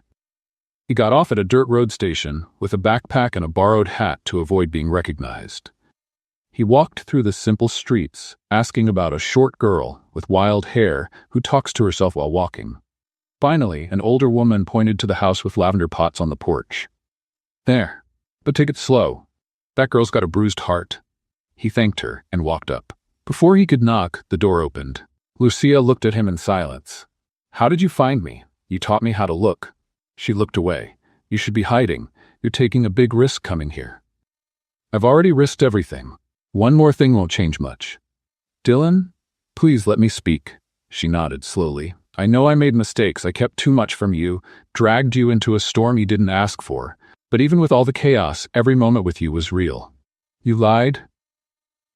He got off at a dirt road station with a backpack and a borrowed hat to avoid being recognized. He walked through the simple streets, asking about a short girl with wild hair who talks to herself while walking. Finally, an older woman pointed to the house with lavender pots on the porch. "There, but take it slow. That girl's got a bruised heart." He thanked her and walked up. Before he could knock, the door opened. Lucia looked at him in silence. "How did you find me? You taught me how to look." She looked away. "You should be hiding. You're taking a big risk coming here." "I've already risked everything. One more thing won't change much. Dylan, please let me speak. She nodded slowly. I know I made mistakes. I kept too much from you, dragged you into a storm you didn't ask for. But even with all the chaos, every moment with you was real. You lied.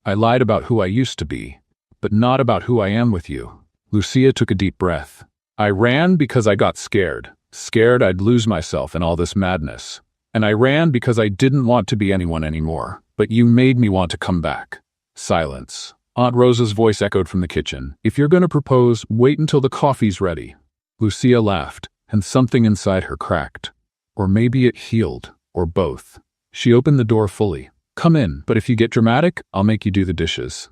I lied about who I used to be, but not about who I am with you. Lucia took a deep breath. I ran because I got scared. Scared I'd lose myself in all this madness. And I ran because I didn't want to be anyone anymore. But you made me want to come back. Silence. Aunt Rosa's voice echoed from the kitchen. If you're going to propose, wait until the coffee's ready. Lucia laughed, and something inside her cracked. Or maybe it healed, or both. She opened the door fully. Come in, but if you get dramatic, I'll make you do the dishes.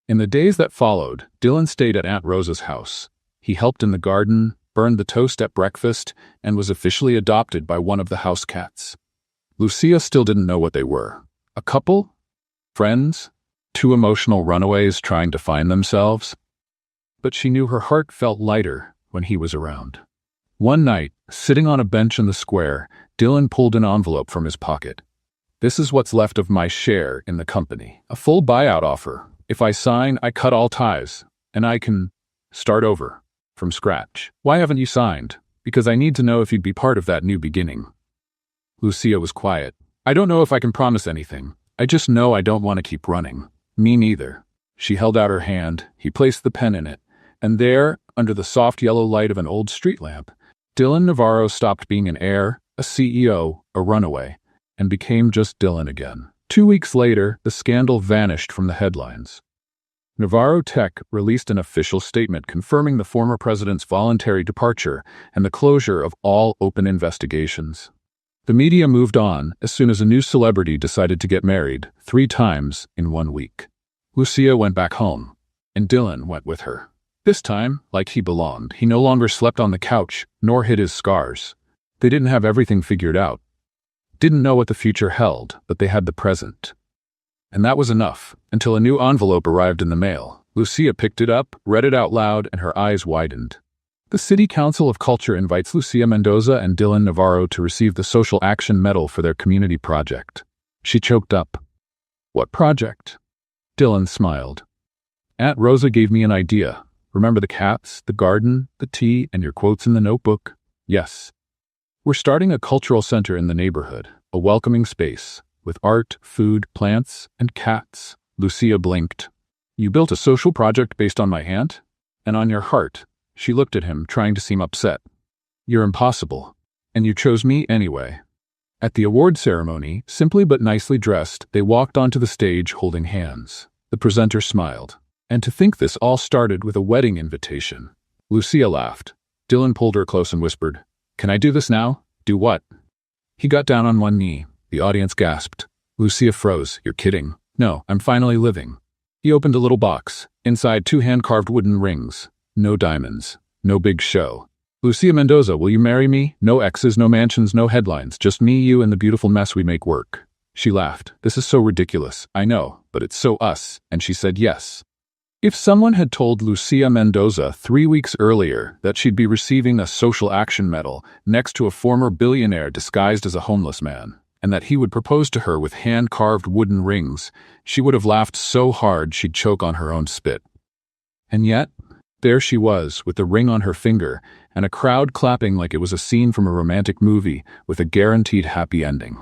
In the days that followed, Dylan stayed at Aunt Rosa's house. He helped in the garden, burned the toast at breakfast, and was officially adopted by one of the house cats. Lucia still didn't know what they were. A couple? Friends? Two emotional runaways trying to find themselves? But she knew her heart felt lighter when he was around. One night, sitting on a bench in the square, Dylan pulled an envelope from his pocket. This is what's left of my share in the company. A full buyout offer. If I sign, I cut all ties, and I can start over, from scratch. Why haven't you signed? Because I need to know if you'd be part of that new beginning. Lucia was quiet. I don't know if I can promise anything. I just know I don't want to keep running. Me neither. She held out her hand. He placed the pen in it. And there, under the soft yellow light of an old street lamp, Dylan Navarro stopped being an heir, a CEO, a runaway, and became just Dylan again. 2 weeks later, the scandal vanished from the headlines. Navarro Tech released an official statement confirming the former president's voluntary departure and the closure of all open investigations. The media moved on as soon as a new celebrity decided to get married 3 times in 1 week. Lucia went back home, and Dylan went with her. This time, like he belonged, he no longer slept on the couch, nor hid his scars. They didn't have everything figured out. Didn't know what the future held, but they had the present. And that was enough, until a new envelope arrived in the mail. Lucia picked it up, read it out loud, and her eyes widened. The City Council of Culture invites Lucia Mendoza and Dylan Navarro to receive the Social Action Medal for their community project. She choked up. What project? Dylan smiled. Aunt Rosa gave me an idea. Remember the cats, the garden, the tea, and your quotes in the notebook? Yes. We're starting a cultural center in the neighborhood, a welcoming space, with art, food, plants, and cats. Lucia blinked. You built a social project based on my aunt? And on your heart? She looked at him, trying to seem upset. You're impossible. And you chose me anyway. At the award ceremony, simply but nicely dressed, they walked onto the stage holding hands. The presenter smiled. And to think this all started with a wedding invitation. Lucia laughed. Dylan pulled her close and whispered, Can I do this now? Do what? He got down on one knee. The audience gasped. Lucia froze. You're kidding. No, I'm finally living. He opened a little box. Inside 2 hand-carved wooden rings. No diamonds. No big show. Lucia Mendoza, will you marry me? No exes, no mansions, no headlines. Just me, you, and the beautiful mess we make work. She laughed. This is so ridiculous. I know, but it's so us. And she said yes. If someone had told Lucia Mendoza 3 weeks earlier that she'd be receiving a social action medal next to a former billionaire disguised as a homeless man, and that he would propose to her with hand-carved wooden rings, she would have laughed so hard she'd choke on her own spit. And yet, there she was, with the ring on her finger, and a crowd clapping like it was a scene from a romantic movie with a guaranteed happy ending.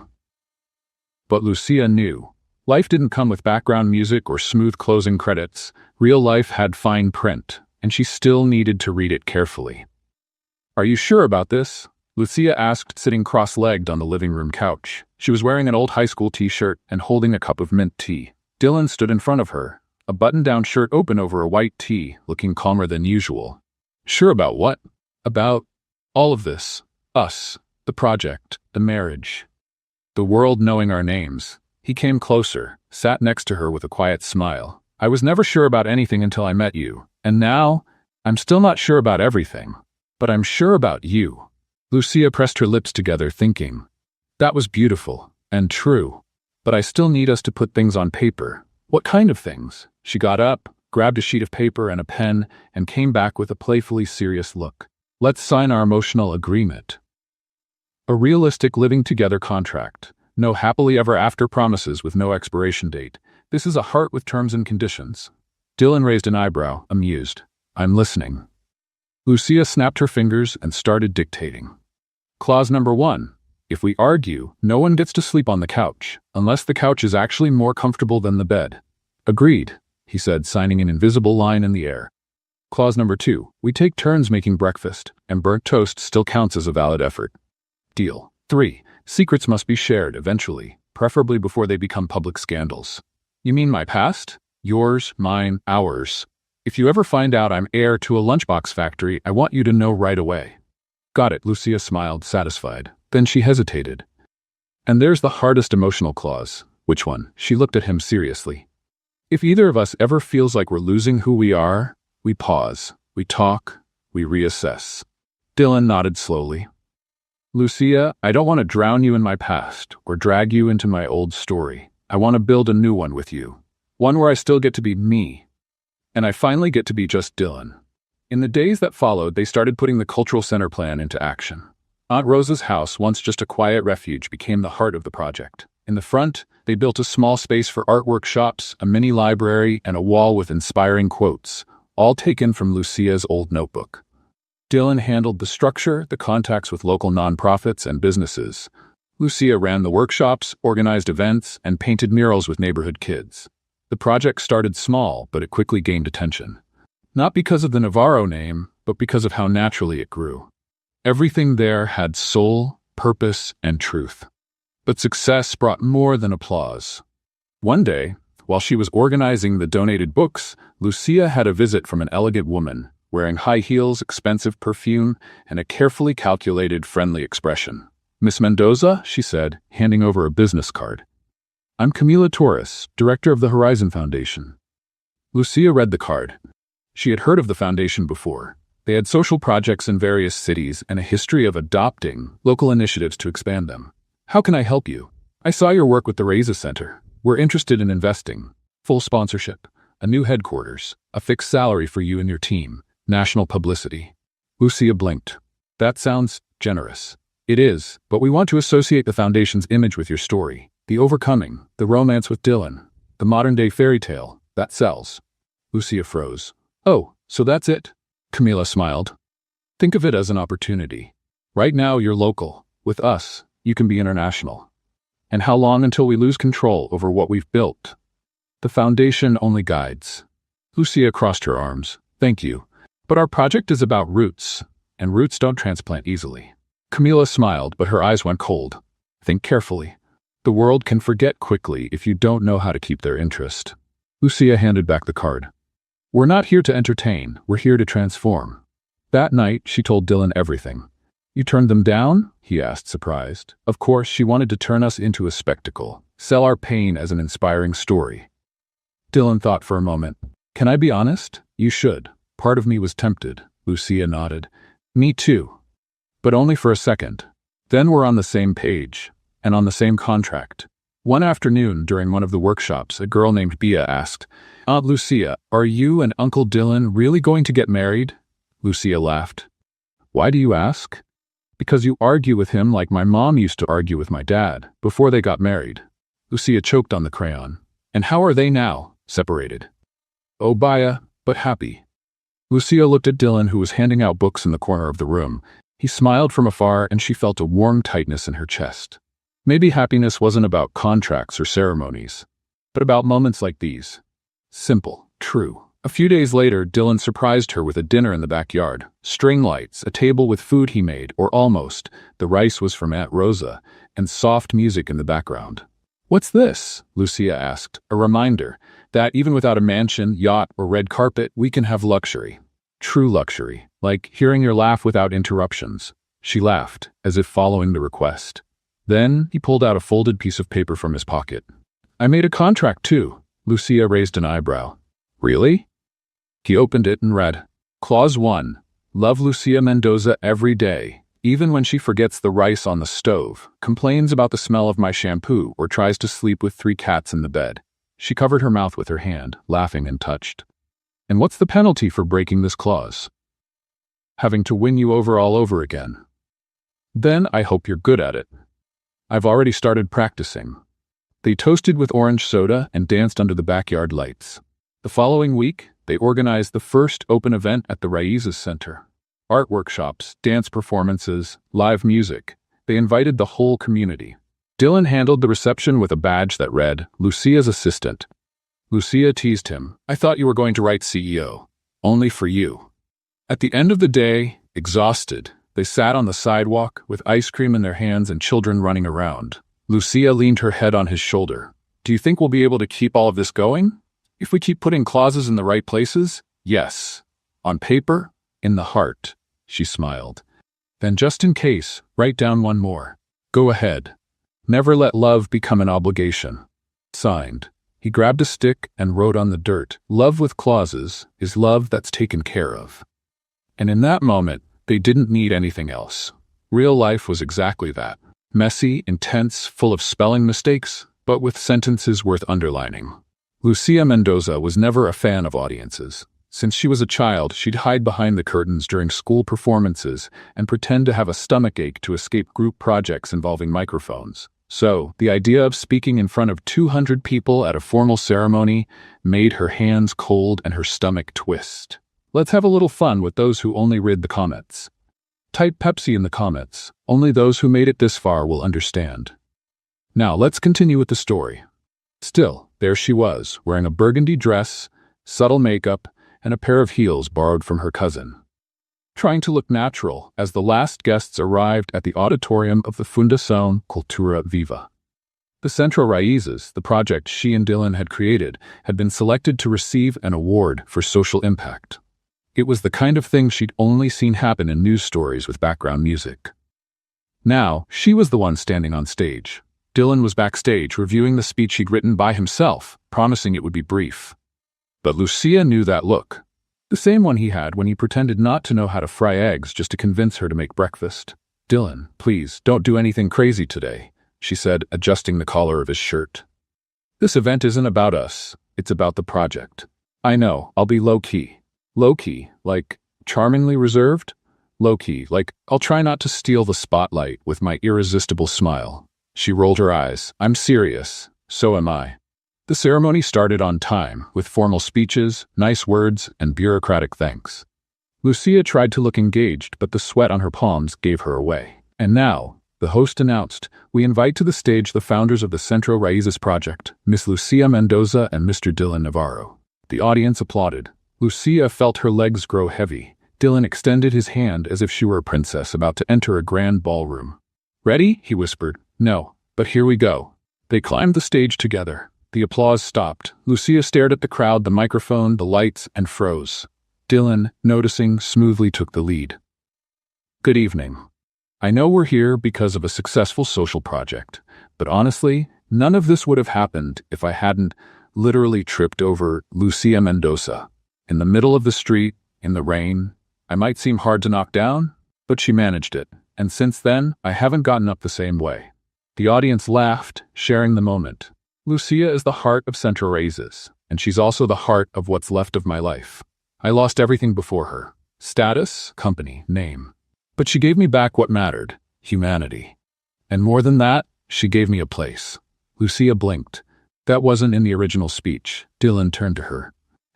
But Lucia knew. Life didn't come with background music or smooth closing credits. Real life had fine print, and she still needed to read it carefully. Are you sure about this? Lucia asked, sitting cross-legged on the living room couch. She was wearing an old high school t-shirt and holding a cup of mint tea. Dylan stood in front of her, a button-down shirt open over a white tee, looking calmer than usual. Sure about what? About all of this. Us. The project. The marriage. The world knowing our names. He came closer, sat next to her with a quiet smile. I was never sure about anything until I met you. And now, I'm still not sure about everything. But I'm sure about you. Lucia pressed her lips together, thinking. That was beautiful. And true. But I still need us to put things on paper. What kind of things? She got up, grabbed a sheet of paper and a pen, and came back with a playfully serious look. Let's sign our emotional agreement. A realistic living together contract. No happily ever after promises with no expiration date. This is a heart with terms and conditions. Dylan raised an eyebrow, amused. I'm listening. Lucia snapped her fingers and started dictating. Clause number 1. If we argue, no one gets to sleep on the couch, unless the couch is actually more comfortable than the bed. Agreed, he said, signing an invisible line in the air. Clause number 2. We take turns making breakfast, and burnt toast still counts as a valid effort. Deal. 3. Secrets must be shared eventually, preferably before they become public scandals. You mean my past? Yours, mine, ours. If you ever find out I'm heir to a lunchbox factory, I want you to know right away. Got it, Lucia smiled, satisfied. Then she hesitated. And there's the hardest emotional clause. Which one? She looked at him seriously. If either of us ever feels like we're losing who we are, we pause, we talk, we reassess. Dylan nodded slowly. Lucia, I don't want to drown you in my past or drag you into my old story. I want to build a new one with you. One where I still get to be me. And I finally get to be just Dylan. In the days that followed, they started putting the cultural center plan into action. Aunt Rosa's house, once just a quiet refuge, became the heart of the project. In the front, they built a small space for art workshops, a mini library, and a wall with inspiring quotes, all taken from Lucia's old notebook. Dylan handled the structure, the contacts with local nonprofits and businesses. Lucia ran the workshops, organized events, and painted murals with neighborhood kids. The project started small, but it quickly gained attention. Not because of the Navarro name, but because of how naturally it grew. Everything there had soul, purpose, and truth. But success brought more than applause. One day, while she was organizing the donated books, Lucia had a visit from an elegant woman, wearing high heels, expensive perfume, and a carefully calculated, friendly expression. Miss Mendoza, she said, handing over a business card. I'm Camila Torres, director of the Horizon Foundation. Lucia read the card. She had heard of the foundation before. They had social projects in various cities and a history of adopting local initiatives to expand them. How can I help you? I saw your work with the Reza Center. We're interested in investing. Full sponsorship. A new headquarters. A fixed salary for you and your team. National publicity. Lucia blinked. That sounds generous. It is, but we want to associate the foundation's image with your story. The overcoming, the romance with Dylan, the modern-day fairy tale. That sells. Lucia froze. Oh, so that's it? Camila smiled. Think of it as an opportunity. Right now, you're local. With us, you can be international. And how long until we lose control over what we've built? The foundation only guides. Lucia crossed her arms. Thank you. But our project is about roots, and roots don't transplant easily. Camila smiled, but her eyes went cold. Think carefully. The world can forget quickly if you don't know how to keep their interest. Lucia handed back the card. We're not here to entertain, we're here to transform. That night, she told Dylan everything. You turned them down? He asked, surprised. Of course, she wanted to turn us into a spectacle, sell our pain as an inspiring story. Dylan thought for a moment. Can I be honest? You should. Part of me was tempted. Lucia nodded. Me too. But only for a second. Then we're on the same page, and on the same contract. One afternoon, during one of the workshops, a girl named Bia asked, Aunt Lucia, are you and Uncle Dylan really going to get married? Lucia laughed. Why do you ask? Because you argue with him like my mom used to argue with my dad, before they got married. Lucia choked on the crayon. And how are they now? Separated. Oh, Bia, but happy. Lucia looked at Dylan, who was handing out books in the corner of the room. He smiled from afar, and she felt a warm tightness in her chest. Maybe happiness wasn't about contracts or ceremonies, but about moments like these. Simple, true. A few days later, Dylan surprised her with a dinner in the backyard. String lights, a table with food he made, or almost. The rice was from Aunt Rosa, and soft music in the background. What's this? Lucia asked, a reminder that even without a mansion, yacht, or red carpet, we can have luxury. True luxury, like hearing your laugh without interruptions. She laughed, as if following the request. Then he pulled out a folded piece of paper from his pocket. I made a contract too. Lucia raised an eyebrow. Really? He opened it and read. Clause 1. Love Lucia Mendoza every day, even when she forgets the rice on the stove, complains about the smell of my shampoo, or tries to sleep with 3 cats in the bed. She covered her mouth with her hand, laughing and touched. And what's the penalty for breaking this clause? Having to win you over all over again. Then I hope you're good at it. I've already started practicing. They toasted with orange soda and danced under the backyard lights. The following week, they organized the first open event at the Raíces Center. Art workshops, dance performances, live music. They invited the whole community. Dylan handled the reception with a badge that read, Lucia's assistant. Lucia teased him, I thought you were going to write CEO. Only for you. At the end of the day, exhausted, they sat on the sidewalk with ice cream in their hands and children running around. Lucia leaned her head on his shoulder. Do you think we'll be able to keep all of this going? If we keep putting clauses in the right places? Yes. On paper? In the heart. She smiled. Then just in case, write down one more. Go ahead. Never let love become an obligation. Signed. He grabbed a stick and wrote on the dirt, love with clauses is love that's taken care of. And in that moment, they didn't need anything else. Real life was exactly that. Messy, intense, full of spelling mistakes, but with sentences worth underlining. Lucia Mendoza was never a fan of audiences. Since she was a child, she'd hide behind the curtains during school performances and pretend to have a stomachache to escape group projects involving microphones. So, the idea of speaking in front of 200 people at a formal ceremony made her hands cold and her stomach twist. Let's have a little fun with those who only read the comments. Type Pepsi in the comments. Only those who made it this far will understand. Now, let's continue with the story. Still, there she was, wearing a burgundy dress, subtle makeup, and a pair of heels borrowed from her cousin. Trying to look natural as the last guests arrived at the auditorium of the Fundación Cultura Viva. The Centro Raíces, the project she and Dylan had created, had been selected to receive an award for social impact. It was the kind of thing she'd only seen happen in news stories with background music. Now, she was the one standing on stage. Dylan was backstage reviewing the speech he'd written by himself, promising it would be brief. But Lucia knew that look. The same one he had when he pretended not to know how to fry eggs just to convince her to make breakfast. Dylan, please, don't do anything crazy today, she said, adjusting the collar of his shirt. This event isn't about us. It's about the project. I know, I'll be low-key. Low-key, like charmingly reserved? Low-key, like I'll try not to steal the spotlight with my irresistible smile. She rolled her eyes. I'm serious. So am I. The ceremony started on time, with formal speeches, nice words, and bureaucratic thanks. Lucia tried to look engaged, but the sweat on her palms gave her away. And now, the host announced, we invite to the stage the founders of the Centro Raíces project, Miss Lucia Mendoza and Mr. Dylan Navarro. The audience applauded. Lucia felt her legs grow heavy. Dylan extended his hand as if she were a princess about to enter a grand ballroom. Ready? He whispered. No, but here we go. They climbed the stage together. The applause stopped. Lucia stared at the crowd, the microphone, the lights, and froze. Dylan, noticing, smoothly took the lead. Good evening. I know we're here because of a successful social project, but honestly, none of this would have happened if I hadn't literally tripped over Lucia Mendoza. In the middle of the street, in the rain. I might seem hard to knock down, but she managed it, and since then, I haven't gotten up the same way. The audience laughed, sharing the moment. Lucia is the heart of Centro Raíces, and she's also the heart of what's left of my life. I lost everything before her. Status, company, name. But she gave me back what mattered, humanity. And more than that, she gave me a place. Lucia blinked. That wasn't in the original speech. Dylan turned to her.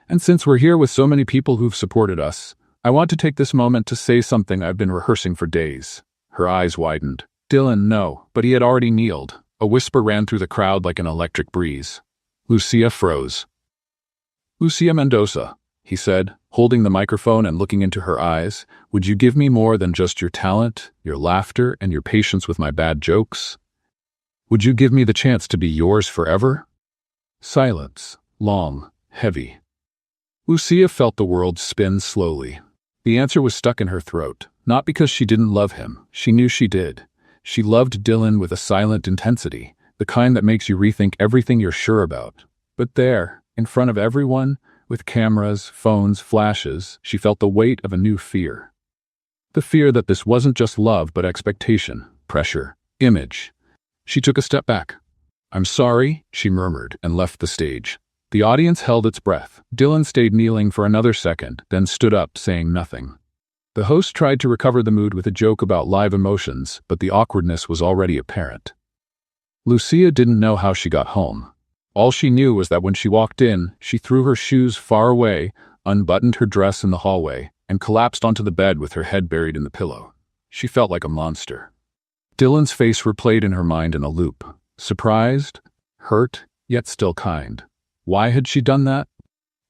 And since we're here with so many people who've supported us, I want to take this moment to say something I've been rehearsing for days. Her eyes widened. Dylan, no, but he had already kneeled. A whisper ran through the crowd like an electric breeze. Lucia froze. Lucia Mendoza, he said, holding the microphone and looking into her eyes, would you give me more than just your talent, your laughter, and your patience with my bad jokes? Would you give me the chance to be yours forever? Silence, long, heavy. Lucia felt the world spin slowly. The answer was stuck in her throat, not because she didn't love him. She knew she did. She loved Dylan with a silent intensity, the kind that makes you rethink everything you're sure about. But there, in front of everyone, with cameras, phones, flashes, she felt the weight of a new fear. The fear that this wasn't just love but expectation, pressure, image. She took a step back. I'm sorry, she murmured and left the stage. The audience held its breath. Dylan stayed kneeling for another second, then stood up, saying nothing. The host tried to recover the mood with a joke about live emotions, but the awkwardness was already apparent. Lucia didn't know how she got home. All she knew was that when she walked in, she threw her shoes far away, unbuttoned her dress in the hallway, and collapsed onto the bed with her head buried in the pillow. She felt like a monster. Dylan's face replayed in her mind in a loop. Surprised, hurt, yet still kind. Why had she done that?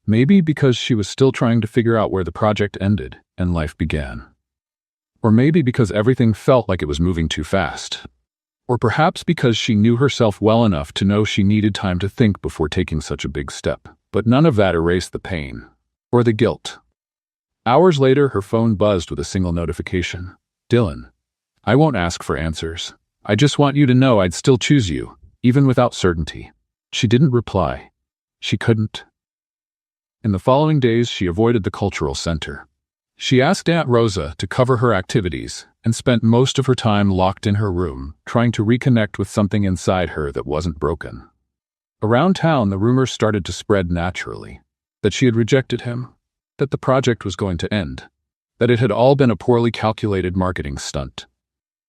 Maybe because she was still trying to figure out where the project ended and life began. Or maybe because everything felt like it was moving too fast. Or perhaps because she knew herself well enough to know she needed time to think before taking such a big step. But none of that erased the pain. Or the guilt. Hours later, her phone buzzed with a single notification. Dylan, I won't ask for answers. I just want you to know I'd still choose you, even without certainty. She didn't reply. She couldn't. In the following days, she avoided the cultural center. She asked Aunt Rosa to cover her activities and spent most of her time locked in her room, trying to reconnect with something inside her that wasn't broken. Around town, the rumors started to spread naturally. That she had rejected him, that the project was going to end, that it had all been a poorly calculated marketing stunt.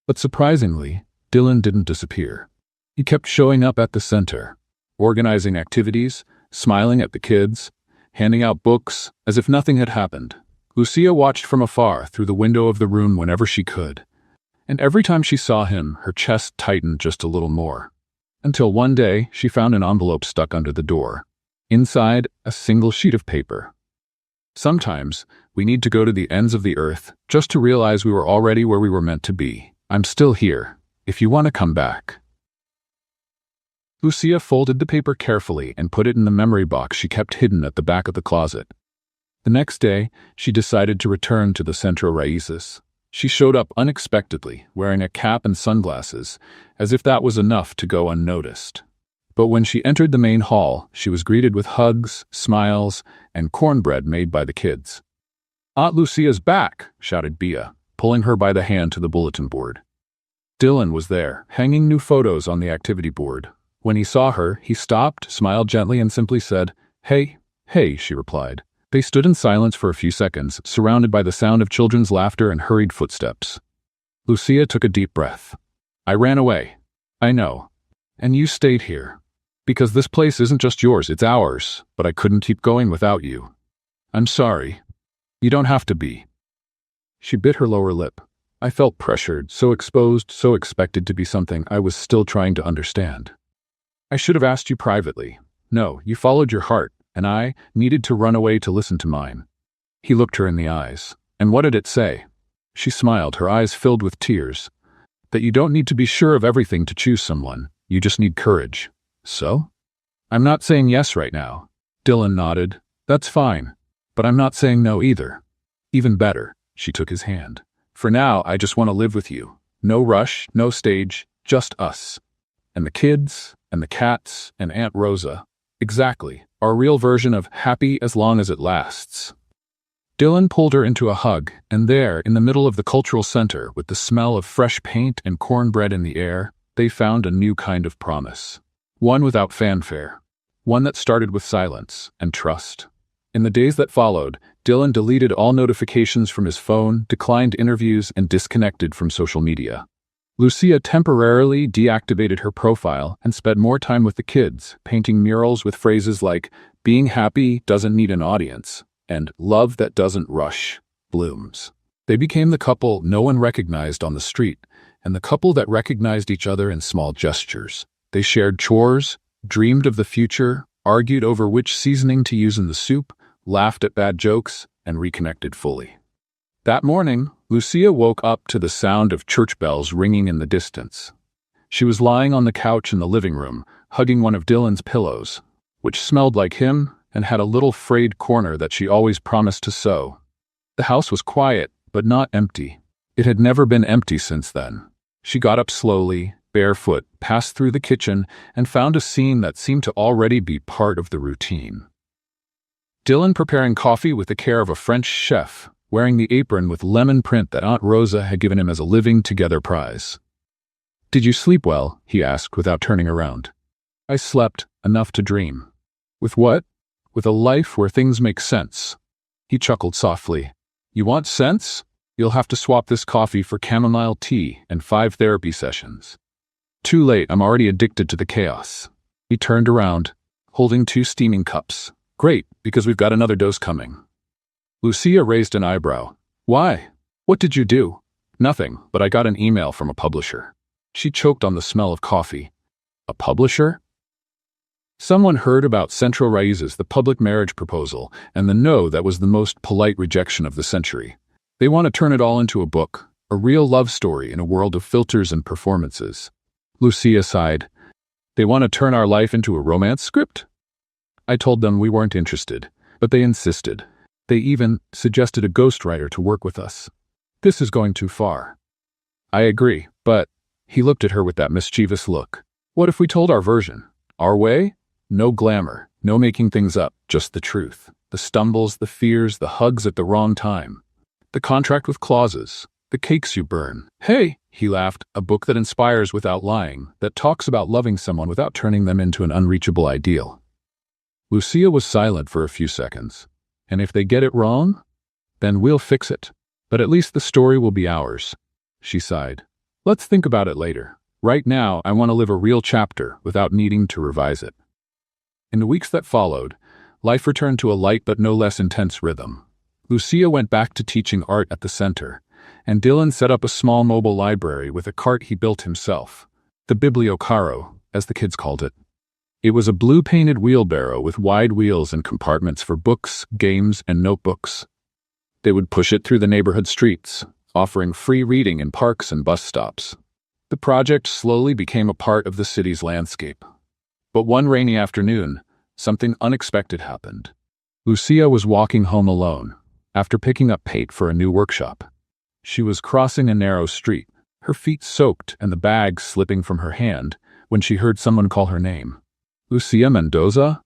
But surprisingly, Dylan didn't disappear. He kept showing up at the center, organizing activities, smiling at the kids, handing out books as if nothing had happened. Lucia watched from afar through the window of the room whenever she could, and every time she saw him, her chest tightened just a little more. Until one day, she found an envelope stuck under the door. Inside, a single sheet of paper. Sometimes, we need to go to the ends of the earth just to realize we were already where we were meant to be. I'm still here, if you want to come back. Lucia folded the paper carefully and put it in the memory box she kept hidden at the back of the closet. The next day, she decided to return to the Centro Raíces. She showed up unexpectedly, wearing a cap and sunglasses, as if that was enough to go unnoticed. But when she entered the main hall, she was greeted with hugs, smiles, and cornbread made by the kids. "Aunt Lucia's back!" shouted Bia, pulling her by the hand to the bulletin board. Dylan was there, hanging new photos on the activity board. When he saw her, he stopped, smiled gently, and simply said, "Hey, hey," she replied. They stood in silence for a few seconds, surrounded by the sound of children's laughter and hurried footsteps. Lucia took a deep breath. "I ran away. I know. And you stayed here. Because this place isn't just yours, it's ours, but I couldn't keep going without you. I'm sorry. You don't have to be." She bit her lower lip. I felt pressured, so exposed, so expected to be something I was still trying to understand. "I should have asked you privately. No, you followed your heart, and I needed to run away to listen to mine." He looked her in the eyes. "And what did it say?" She smiled, her eyes filled with tears. "That you don't need to be sure of everything to choose someone. You just need courage." "So?" "I'm not saying yes right now." Dylan nodded. "That's fine. But I'm not saying no either." "Even better." She took his hand. "For now, I just want to live with you. No rush, no stage, just us. And the kids, and the cats, and Aunt Rosa. Exactly. Our real version of happy as long as it lasts." Dylan pulled her into a hug, and there, in the middle of the cultural center, with the smell of fresh paint and cornbread in the air, they found a new kind of promise. One without fanfare. One that started with silence and trust. In the days that followed, Dylan deleted all notifications from his phone, declined interviews, and disconnected from social media. Lucia temporarily deactivated her profile and spent more time with the kids, painting murals with phrases like, "Being happy doesn't need an audience," and "Love that doesn't rush, blooms." They became the couple no one recognized on the street, and the couple that recognized each other in small gestures. They shared chores, dreamed of the future, argued over which seasoning to use in the soup, laughed at bad jokes, and reconnected fully. That morning, Lucia woke up to the sound of church bells ringing in the distance. She was lying on the couch in the living room, hugging one of Dylan's pillows, which smelled like him and had a little frayed corner that she always promised to sew. The house was quiet, but not empty. It had never been empty since then. She got up slowly, barefoot, passed through the kitchen, and found a scene that seemed to already be part of the routine. Dylan preparing coffee with the care of a French chef, wearing the apron with lemon print that Aunt Rosa had given him as a living together prize. "Did you sleep well?" he asked without turning around. "I slept enough to dream." "With what?" "With a life where things make sense." He chuckled softly. "You want sense? You'll have to swap this coffee for chamomile tea and 5 therapy sessions." Too late, I'm already addicted to the chaos. He turned around, holding 2 steaming cups. Great, because we've got another dose coming. Lucia raised an eyebrow. Why? What did you do? Nothing, but I got an email from a publisher. She choked on the smell of coffee. A publisher? Someone heard about Central Raíces, the public marriage proposal, and the no that was the most polite rejection of the century. They want to turn it all into a book, a real love story in a world of filters and performances. Lucia sighed. They want to turn our life into a romance script? I told them we weren't interested, but they insisted. They even suggested a ghostwriter to work with us. This is going too far. I agree, but he looked at her with that mischievous look. What if we told our version? Our way? No glamour, no making things up, just the truth. The stumbles, the fears, the hugs at the wrong time. The contract with clauses, the cakes you burn. Hey, he laughed, a book that inspires without lying, that talks about loving someone without turning them into an unreachable ideal. Lucia was silent for a few seconds. And if they get it wrong, then we'll fix it. But at least the story will be ours. She sighed. Let's think about it later. Right now, I want to live a real chapter without needing to revise it. In the weeks that followed, life returned to a light but no less intense rhythm. Lucia went back to teaching art at the center, and Dylan set up a small mobile library with a cart he built himself. The bibliocaro, as the kids called it. It was a blue-painted wheelbarrow with wide wheels and compartments for books, games, and notebooks. They would push it through the neighborhood streets, offering free reading in parks and bus stops. The project slowly became a part of the city's landscape. But one rainy afternoon, something unexpected happened. Lucia was walking home alone, after picking up Pate for a new workshop. She was crossing a narrow street, her feet soaked and the bag slipping from her hand, when she heard someone call her name. Lucia Mendoza?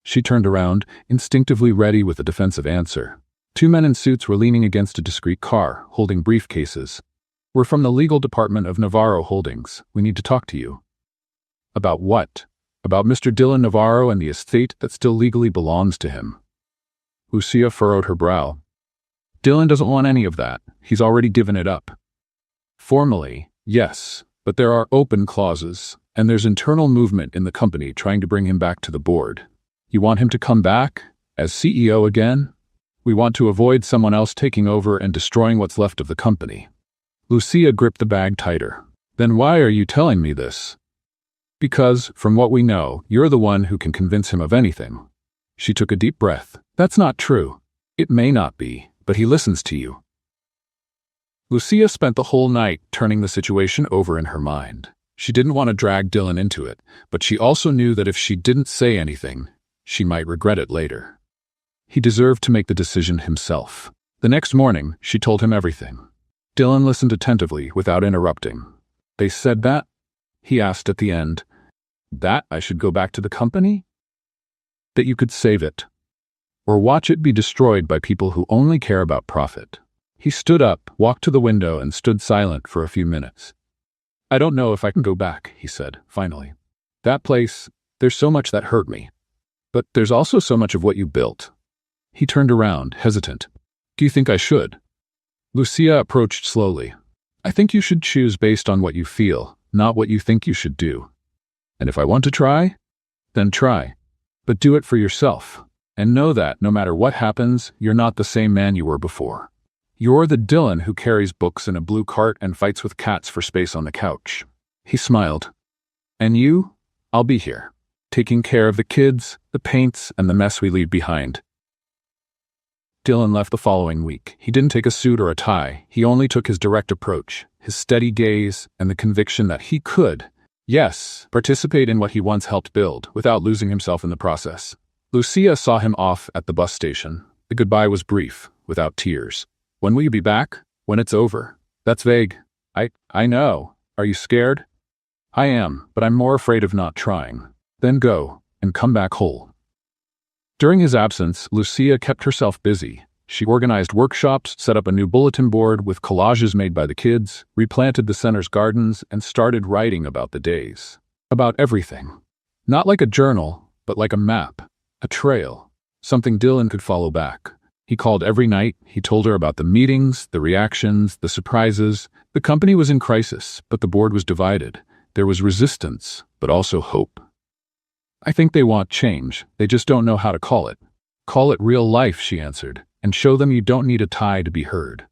She turned around, instinctively ready with a defensive answer. 2 men in suits were leaning against a discreet car, holding briefcases. We're from the legal department of Navarro Holdings. We need to talk to you. About what? About Mr. Dylan Navarro and the estate that still legally belongs to him. Lucia furrowed her brow. Dylan doesn't want any of that. He's already given it up. Formally, yes, but there are open clauses. And there's internal movement in the company trying to bring him back to the board. You want him to come back? As CEO again? We want to avoid someone else taking over and destroying what's left of the company. Lucia gripped the bag tighter. Then why are you telling me this? Because, from what we know, you're the one who can convince him of anything. She took a deep breath. That's not true. It may not be, but he listens to you. Lucia spent the whole night turning the situation over in her mind. She didn't want to drag Dylan into it, but she also knew that if she didn't say anything, she might regret it later. He deserved to make the decision himself. The next morning, she told him everything. Dylan listened attentively without interrupting. They said that? He asked at the end. That I should go back to the company? That you could save it. Or watch it be destroyed by people who only care about profit. He stood up, walked to the window, and stood silent for a few minutes. I don't know if I can go back, he said, finally. That place, there's so much that hurt me. But there's also so much of what you built. He turned around, hesitant. Do you think I should? Lucia approached slowly. I think you should choose based on what you feel, not what you think you should do. And if I want to try, then try. But do it for yourself. And know that, no matter what happens, you're not the same man you were before. You're the Dylan who carries books in a blue cart and fights with cats for space on the couch. He smiled. And you? I'll be here, taking care of the kids, the paints, and the mess we leave behind. Dylan left the following week. He didn't take a suit or a tie. He only took his direct approach, his steady gaze, and the conviction that he could, yes, participate in what he once helped build, without losing himself in the process. Lucia saw him off at the bus station. The goodbye was brief, without tears. When will you be back? When it's over. That's vague. I know. Are you scared? I am, but I'm more afraid of not trying. Then go, and come back whole. During his absence, Lucia kept herself busy. She organized workshops, set up a new bulletin board with collages made by the kids, replanted the center's gardens, and started writing about the days. About everything. Not like a journal, but like a map, a trail, something Dylan could follow back. He called every night. He told her about the meetings, the reactions, the surprises. The company was in crisis, but the board was divided. There was resistance, but also hope. I think they want change, they just don't know how to call it. Call it real life, she answered, and show them you don't need a tie to be heard.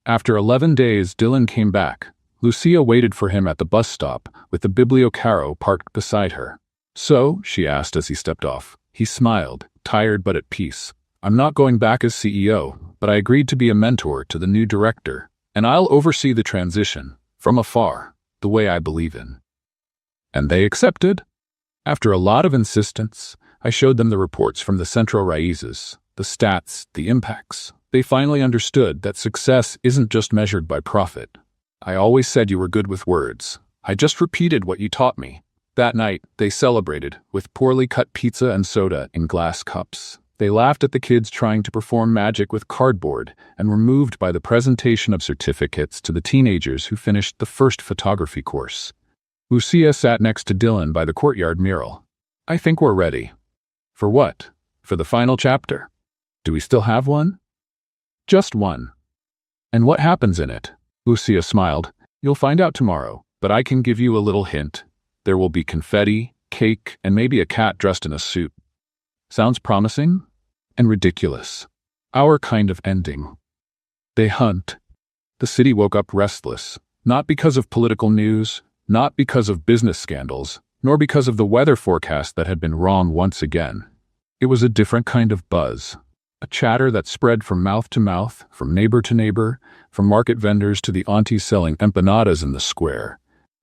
After 11 days, Dylan came back. Lucia waited for him at the bus stop, with the Bibliocaro parked beside her. So, she asked as he stepped off. He smiled, tired but at peace. I'm not going back as CEO, but I agreed to be a mentor to the new director, and I'll oversee the transition, from afar, the way I believe in. And they accepted. After a lot of insistence, I showed them the reports from the Centro Raíces, the stats, the impacts. They finally understood that success isn't just measured by profit. I always said you were good with words. I just repeated what you taught me. That night, they celebrated, with poorly cut pizza and soda in glass cups. They laughed at the kids trying to perform magic with cardboard and were moved by the presentation of certificates to the teenagers who finished the first photography course. Lucia sat next to Dylan by the courtyard mural. I think we're ready. For what? For the final chapter? Do we still have one? Just one. And what happens in it? Lucia smiled. You'll find out tomorrow, but I can give you a little hint. There will be confetti, cake, and maybe a cat dressed in a suit. Sounds promising? And ridiculous. Our kind of ending. They hunt. The city woke up restless, not because of political news, not because of business scandals, nor because of the weather forecast that had been wrong once again. It was a different kind of buzz. A chatter that spread from mouth to mouth, from neighbor to neighbor, from market vendors to the aunties selling empanadas in the square.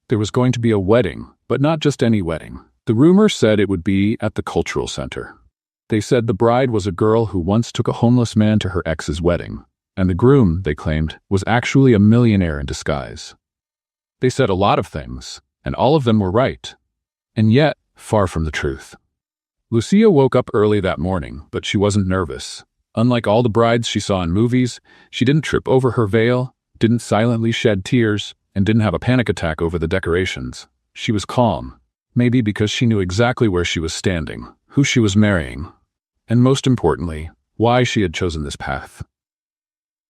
There was going to be a wedding, but not just any wedding. The rumor said it would be at the cultural center. They said the bride was a girl who once took a homeless man to her ex's wedding, and the groom, they claimed, was actually a millionaire in disguise. They said a lot of things, and all of them were right. And yet, far from the truth. Lucia woke up early that morning, but she wasn't nervous. Unlike all the brides she saw in movies, she didn't trip over her veil, didn't silently shed tears, and didn't have a panic attack over the decorations. She was calm, maybe because she knew exactly where she was standing, who she was marrying, and most importantly, why she had chosen this path.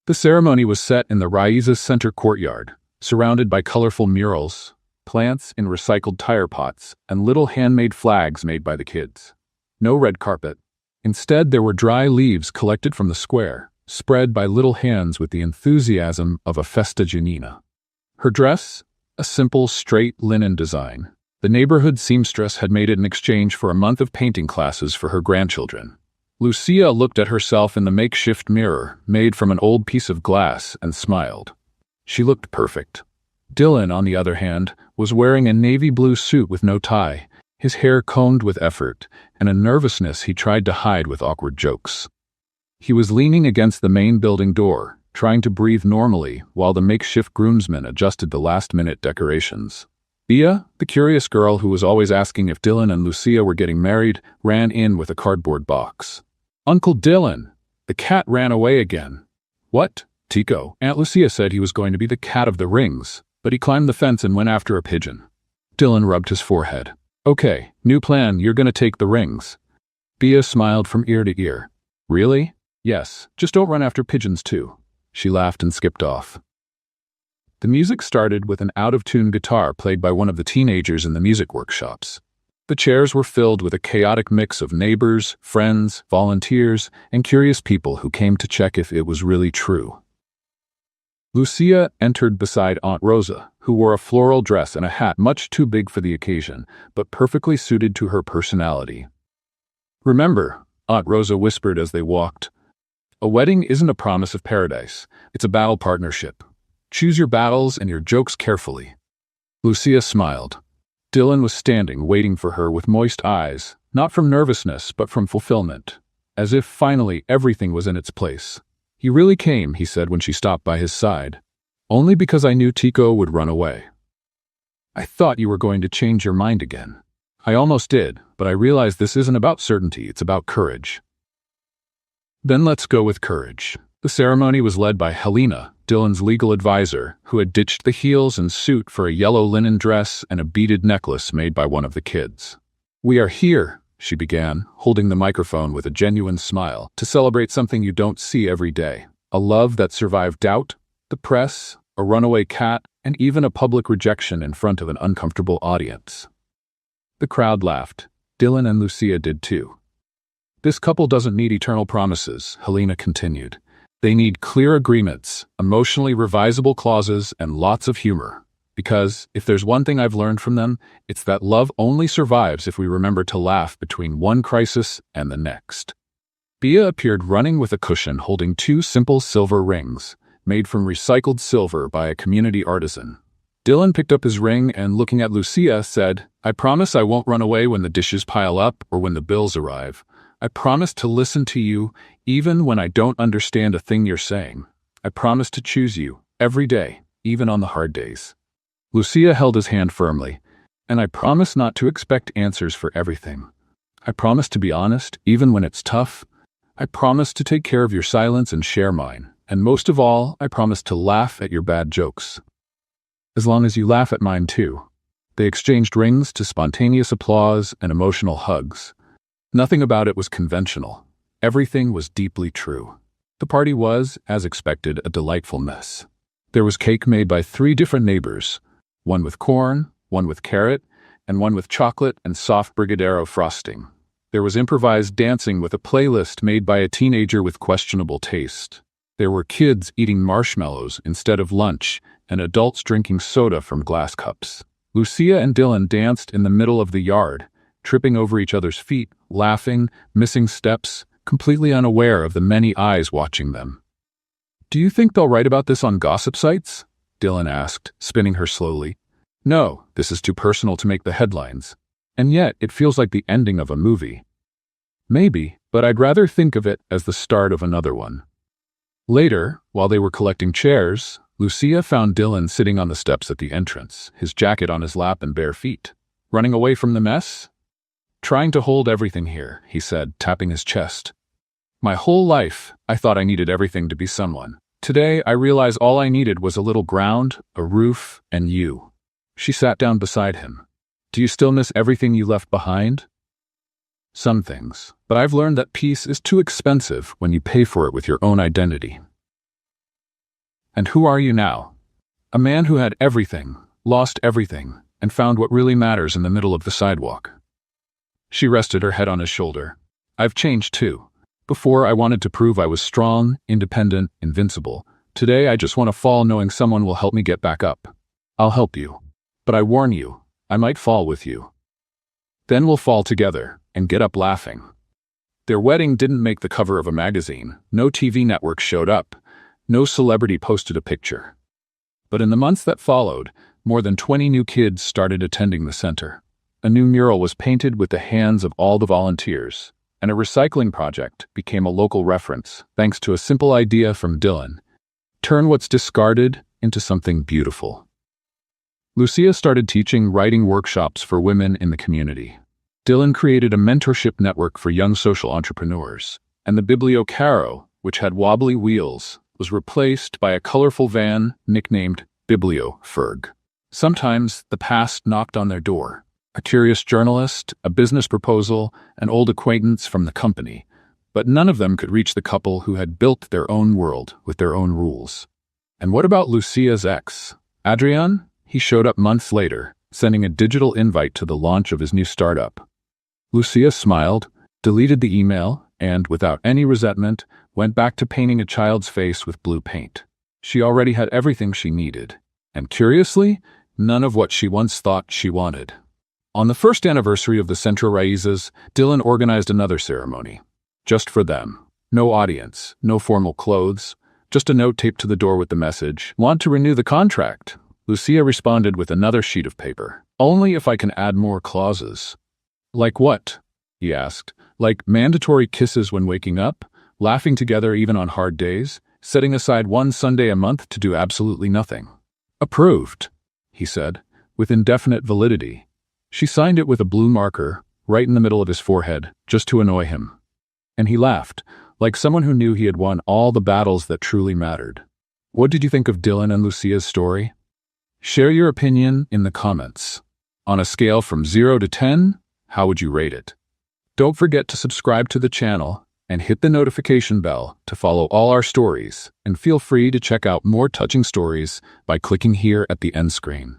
The ceremony was set in the Raíces Center courtyard, surrounded by colorful murals, plants in recycled tire pots, and little handmade flags made by the kids. No red carpet. Instead, there were dry leaves collected from the square, spread by little hands with the enthusiasm of a festa junina. Her dress? A simple, straight linen design. The neighborhood seamstress had made it in exchange for a month of painting classes for her grandchildren. Lucia looked at herself in the makeshift mirror, made from an old piece of glass, and smiled. She looked perfect. Dylan, on the other hand, was wearing a navy blue suit with no tie, his hair combed with effort, and a nervousness he tried to hide with awkward jokes. He was leaning against the main building door, trying to breathe normally while the makeshift groomsmen adjusted the last-minute decorations. Bia, the curious girl who was always asking if Dylan and Lucia were getting married, ran in with a cardboard box. "Uncle Dylan!" The cat ran away again. "What?" "Tico. Aunt Lucia said he was going to be the cat of the rings, but he climbed the fence and went after a pigeon." Dylan rubbed his forehead. "Okay, new plan, you're gonna take the rings." Bia smiled from ear to ear. "Really?" "Yes, just don't run after pigeons too." She laughed and skipped off. The music started with an out-of-tune guitar played by one of the teenagers in the music workshops. The chairs were filled with a chaotic mix of neighbors, friends, volunteers, and curious people who came to check if it was really true. Lucia entered beside Aunt Rosa, who wore a floral dress and a hat much too big for the occasion, but perfectly suited to her personality. "Remember," Aunt Rosa whispered as they walked, "a wedding isn't a promise of paradise. It's a battle partnership. Choose your battles and your jokes carefully." Lucia smiled. Dylan was standing, waiting for her with moist eyes, not from nervousness, but from fulfillment, as if finally everything was in its place. "He really came," he said when she stopped by his side. "Only because I knew Tico would run away." "I thought you were going to change your mind again." "I almost did, but I realized this isn't about certainty, it's about courage." "Then let's go with courage." The ceremony was led by Helena, Dylan's legal advisor, who had ditched the heels and suit for a yellow linen dress and a beaded necklace made by one of the kids. "We are here," she began, holding the microphone with a genuine smile, "to celebrate something you don't see every day. A love that survived doubt, the press, a runaway cat, and even a public rejection in front of an uncomfortable audience. The crowd laughed. Dylan and Lucia did too. This couple doesn't need eternal promises, Helena continued. They need clear agreements, emotionally revisable clauses, and lots of humor. Because, if there's one thing I've learned from them, it's that love only survives if we remember to laugh between one crisis and the next. Bea appeared running with a cushion holding 2 simple silver rings, made from recycled silver by a community artisan. Dylan picked up his ring and, looking at Lucia, said, I promise I won't run away when the dishes pile up or when the bills arrive. I promise to listen to you, even when I don't understand a thing you're saying. I promise to choose you, every day, even on the hard days. Lucia held his hand firmly, and I promise not to expect answers for everything. I promise to be honest, even when it's tough. I promise to take care of your silence and share mine. And most of all, I promise to laugh at your bad jokes. As long as you laugh at mine too. They exchanged rings to spontaneous applause and emotional hugs. Nothing about it was conventional. Everything was deeply true. The party was, as expected, a delightful mess. There was cake made by 3 different neighbors, one with corn, one with carrot, and one with chocolate and soft brigadeiro frosting. There was improvised dancing with a playlist made by a teenager with questionable taste. There were kids eating marshmallows instead of lunch, and adults drinking soda from glass cups. Lucia and Dylan danced in the middle of the yard, tripping over each other's feet, laughing, missing steps, completely unaware of the many eyes watching them. Do you think they'll write about this on gossip sites? Dylan asked, spinning her slowly. No, this is too personal to make the headlines. And yet, it feels like the ending of a movie. Maybe, but I'd rather think of it as the start of another one. Later, while they were collecting chairs, Lucia found Dylan sitting on the steps at the entrance, his jacket on his lap and bare feet. Running away from the mess? Trying to hold everything here, he said, tapping his chest. My whole life, I thought I needed everything to be someone. Today, I realize all I needed was a little ground, a roof, and you. She sat down beside him. Do you still miss everything you left behind? Some things, but I've learned that peace is too expensive when you pay for it with your own identity. And who are you now? A man who had everything, lost everything, and found what really matters in the middle of the sidewalk. She rested her head on his shoulder. I've changed too. Before, I wanted to prove I was strong, independent, invincible. Today, I just want to fall knowing someone will help me get back up. I'll help you. But I warn you, I might fall with you. Then we'll fall together and get up laughing. Their wedding didn't make the cover of a magazine. No TV network showed up. No celebrity posted a picture. But in the months that followed, more than 20 new kids started attending the center. A new mural was painted with the hands of all the volunteers, and a recycling project became a local reference thanks to a simple idea from Dylan. Turn what's discarded into something beautiful. Lucia started teaching writing workshops for women in the community. Dylan created a mentorship network for young social entrepreneurs, and the Bibliocaro, which had wobbly wheels, was replaced by a colorful van nicknamed Biblioferg. Sometimes the past knocked on their door. A curious journalist, a business proposal, an old acquaintance from the company. But none of them could reach the couple who had built their own world with their own rules. And what about Lucia's ex, Adrian? He showed up months later, sending a digital invite to the launch of his new startup. Lucia smiled, deleted the email, and, without any resentment, went back to painting a child's face with blue paint. She already had everything she needed, and curiously, none of what she once thought she wanted. On the first anniversary of the Centro Raízes, Dylan organized another ceremony. Just for them. No audience, no formal clothes, just a note taped to the door with the message, "Want to renew the contract?" Lucia responded with another sheet of paper. "Only if I can add more clauses." "Like what?" he asked. "Like mandatory kisses when waking up, laughing together even on hard days, setting aside one Sunday a month to do absolutely nothing." "Approved," he said, with indefinite validity. She signed it with a blue marker, right in the middle of his forehead, just to annoy him. And he laughed, like someone who knew he had won all the battles that truly mattered. What did you think of Dylan and Lucia's story? Share your opinion in the comments. On a scale from 0 to 10, how would you rate it? Don't forget to subscribe to the channel and hit the notification bell to follow all our stories, and feel free to check out more touching stories by clicking here at the end screen.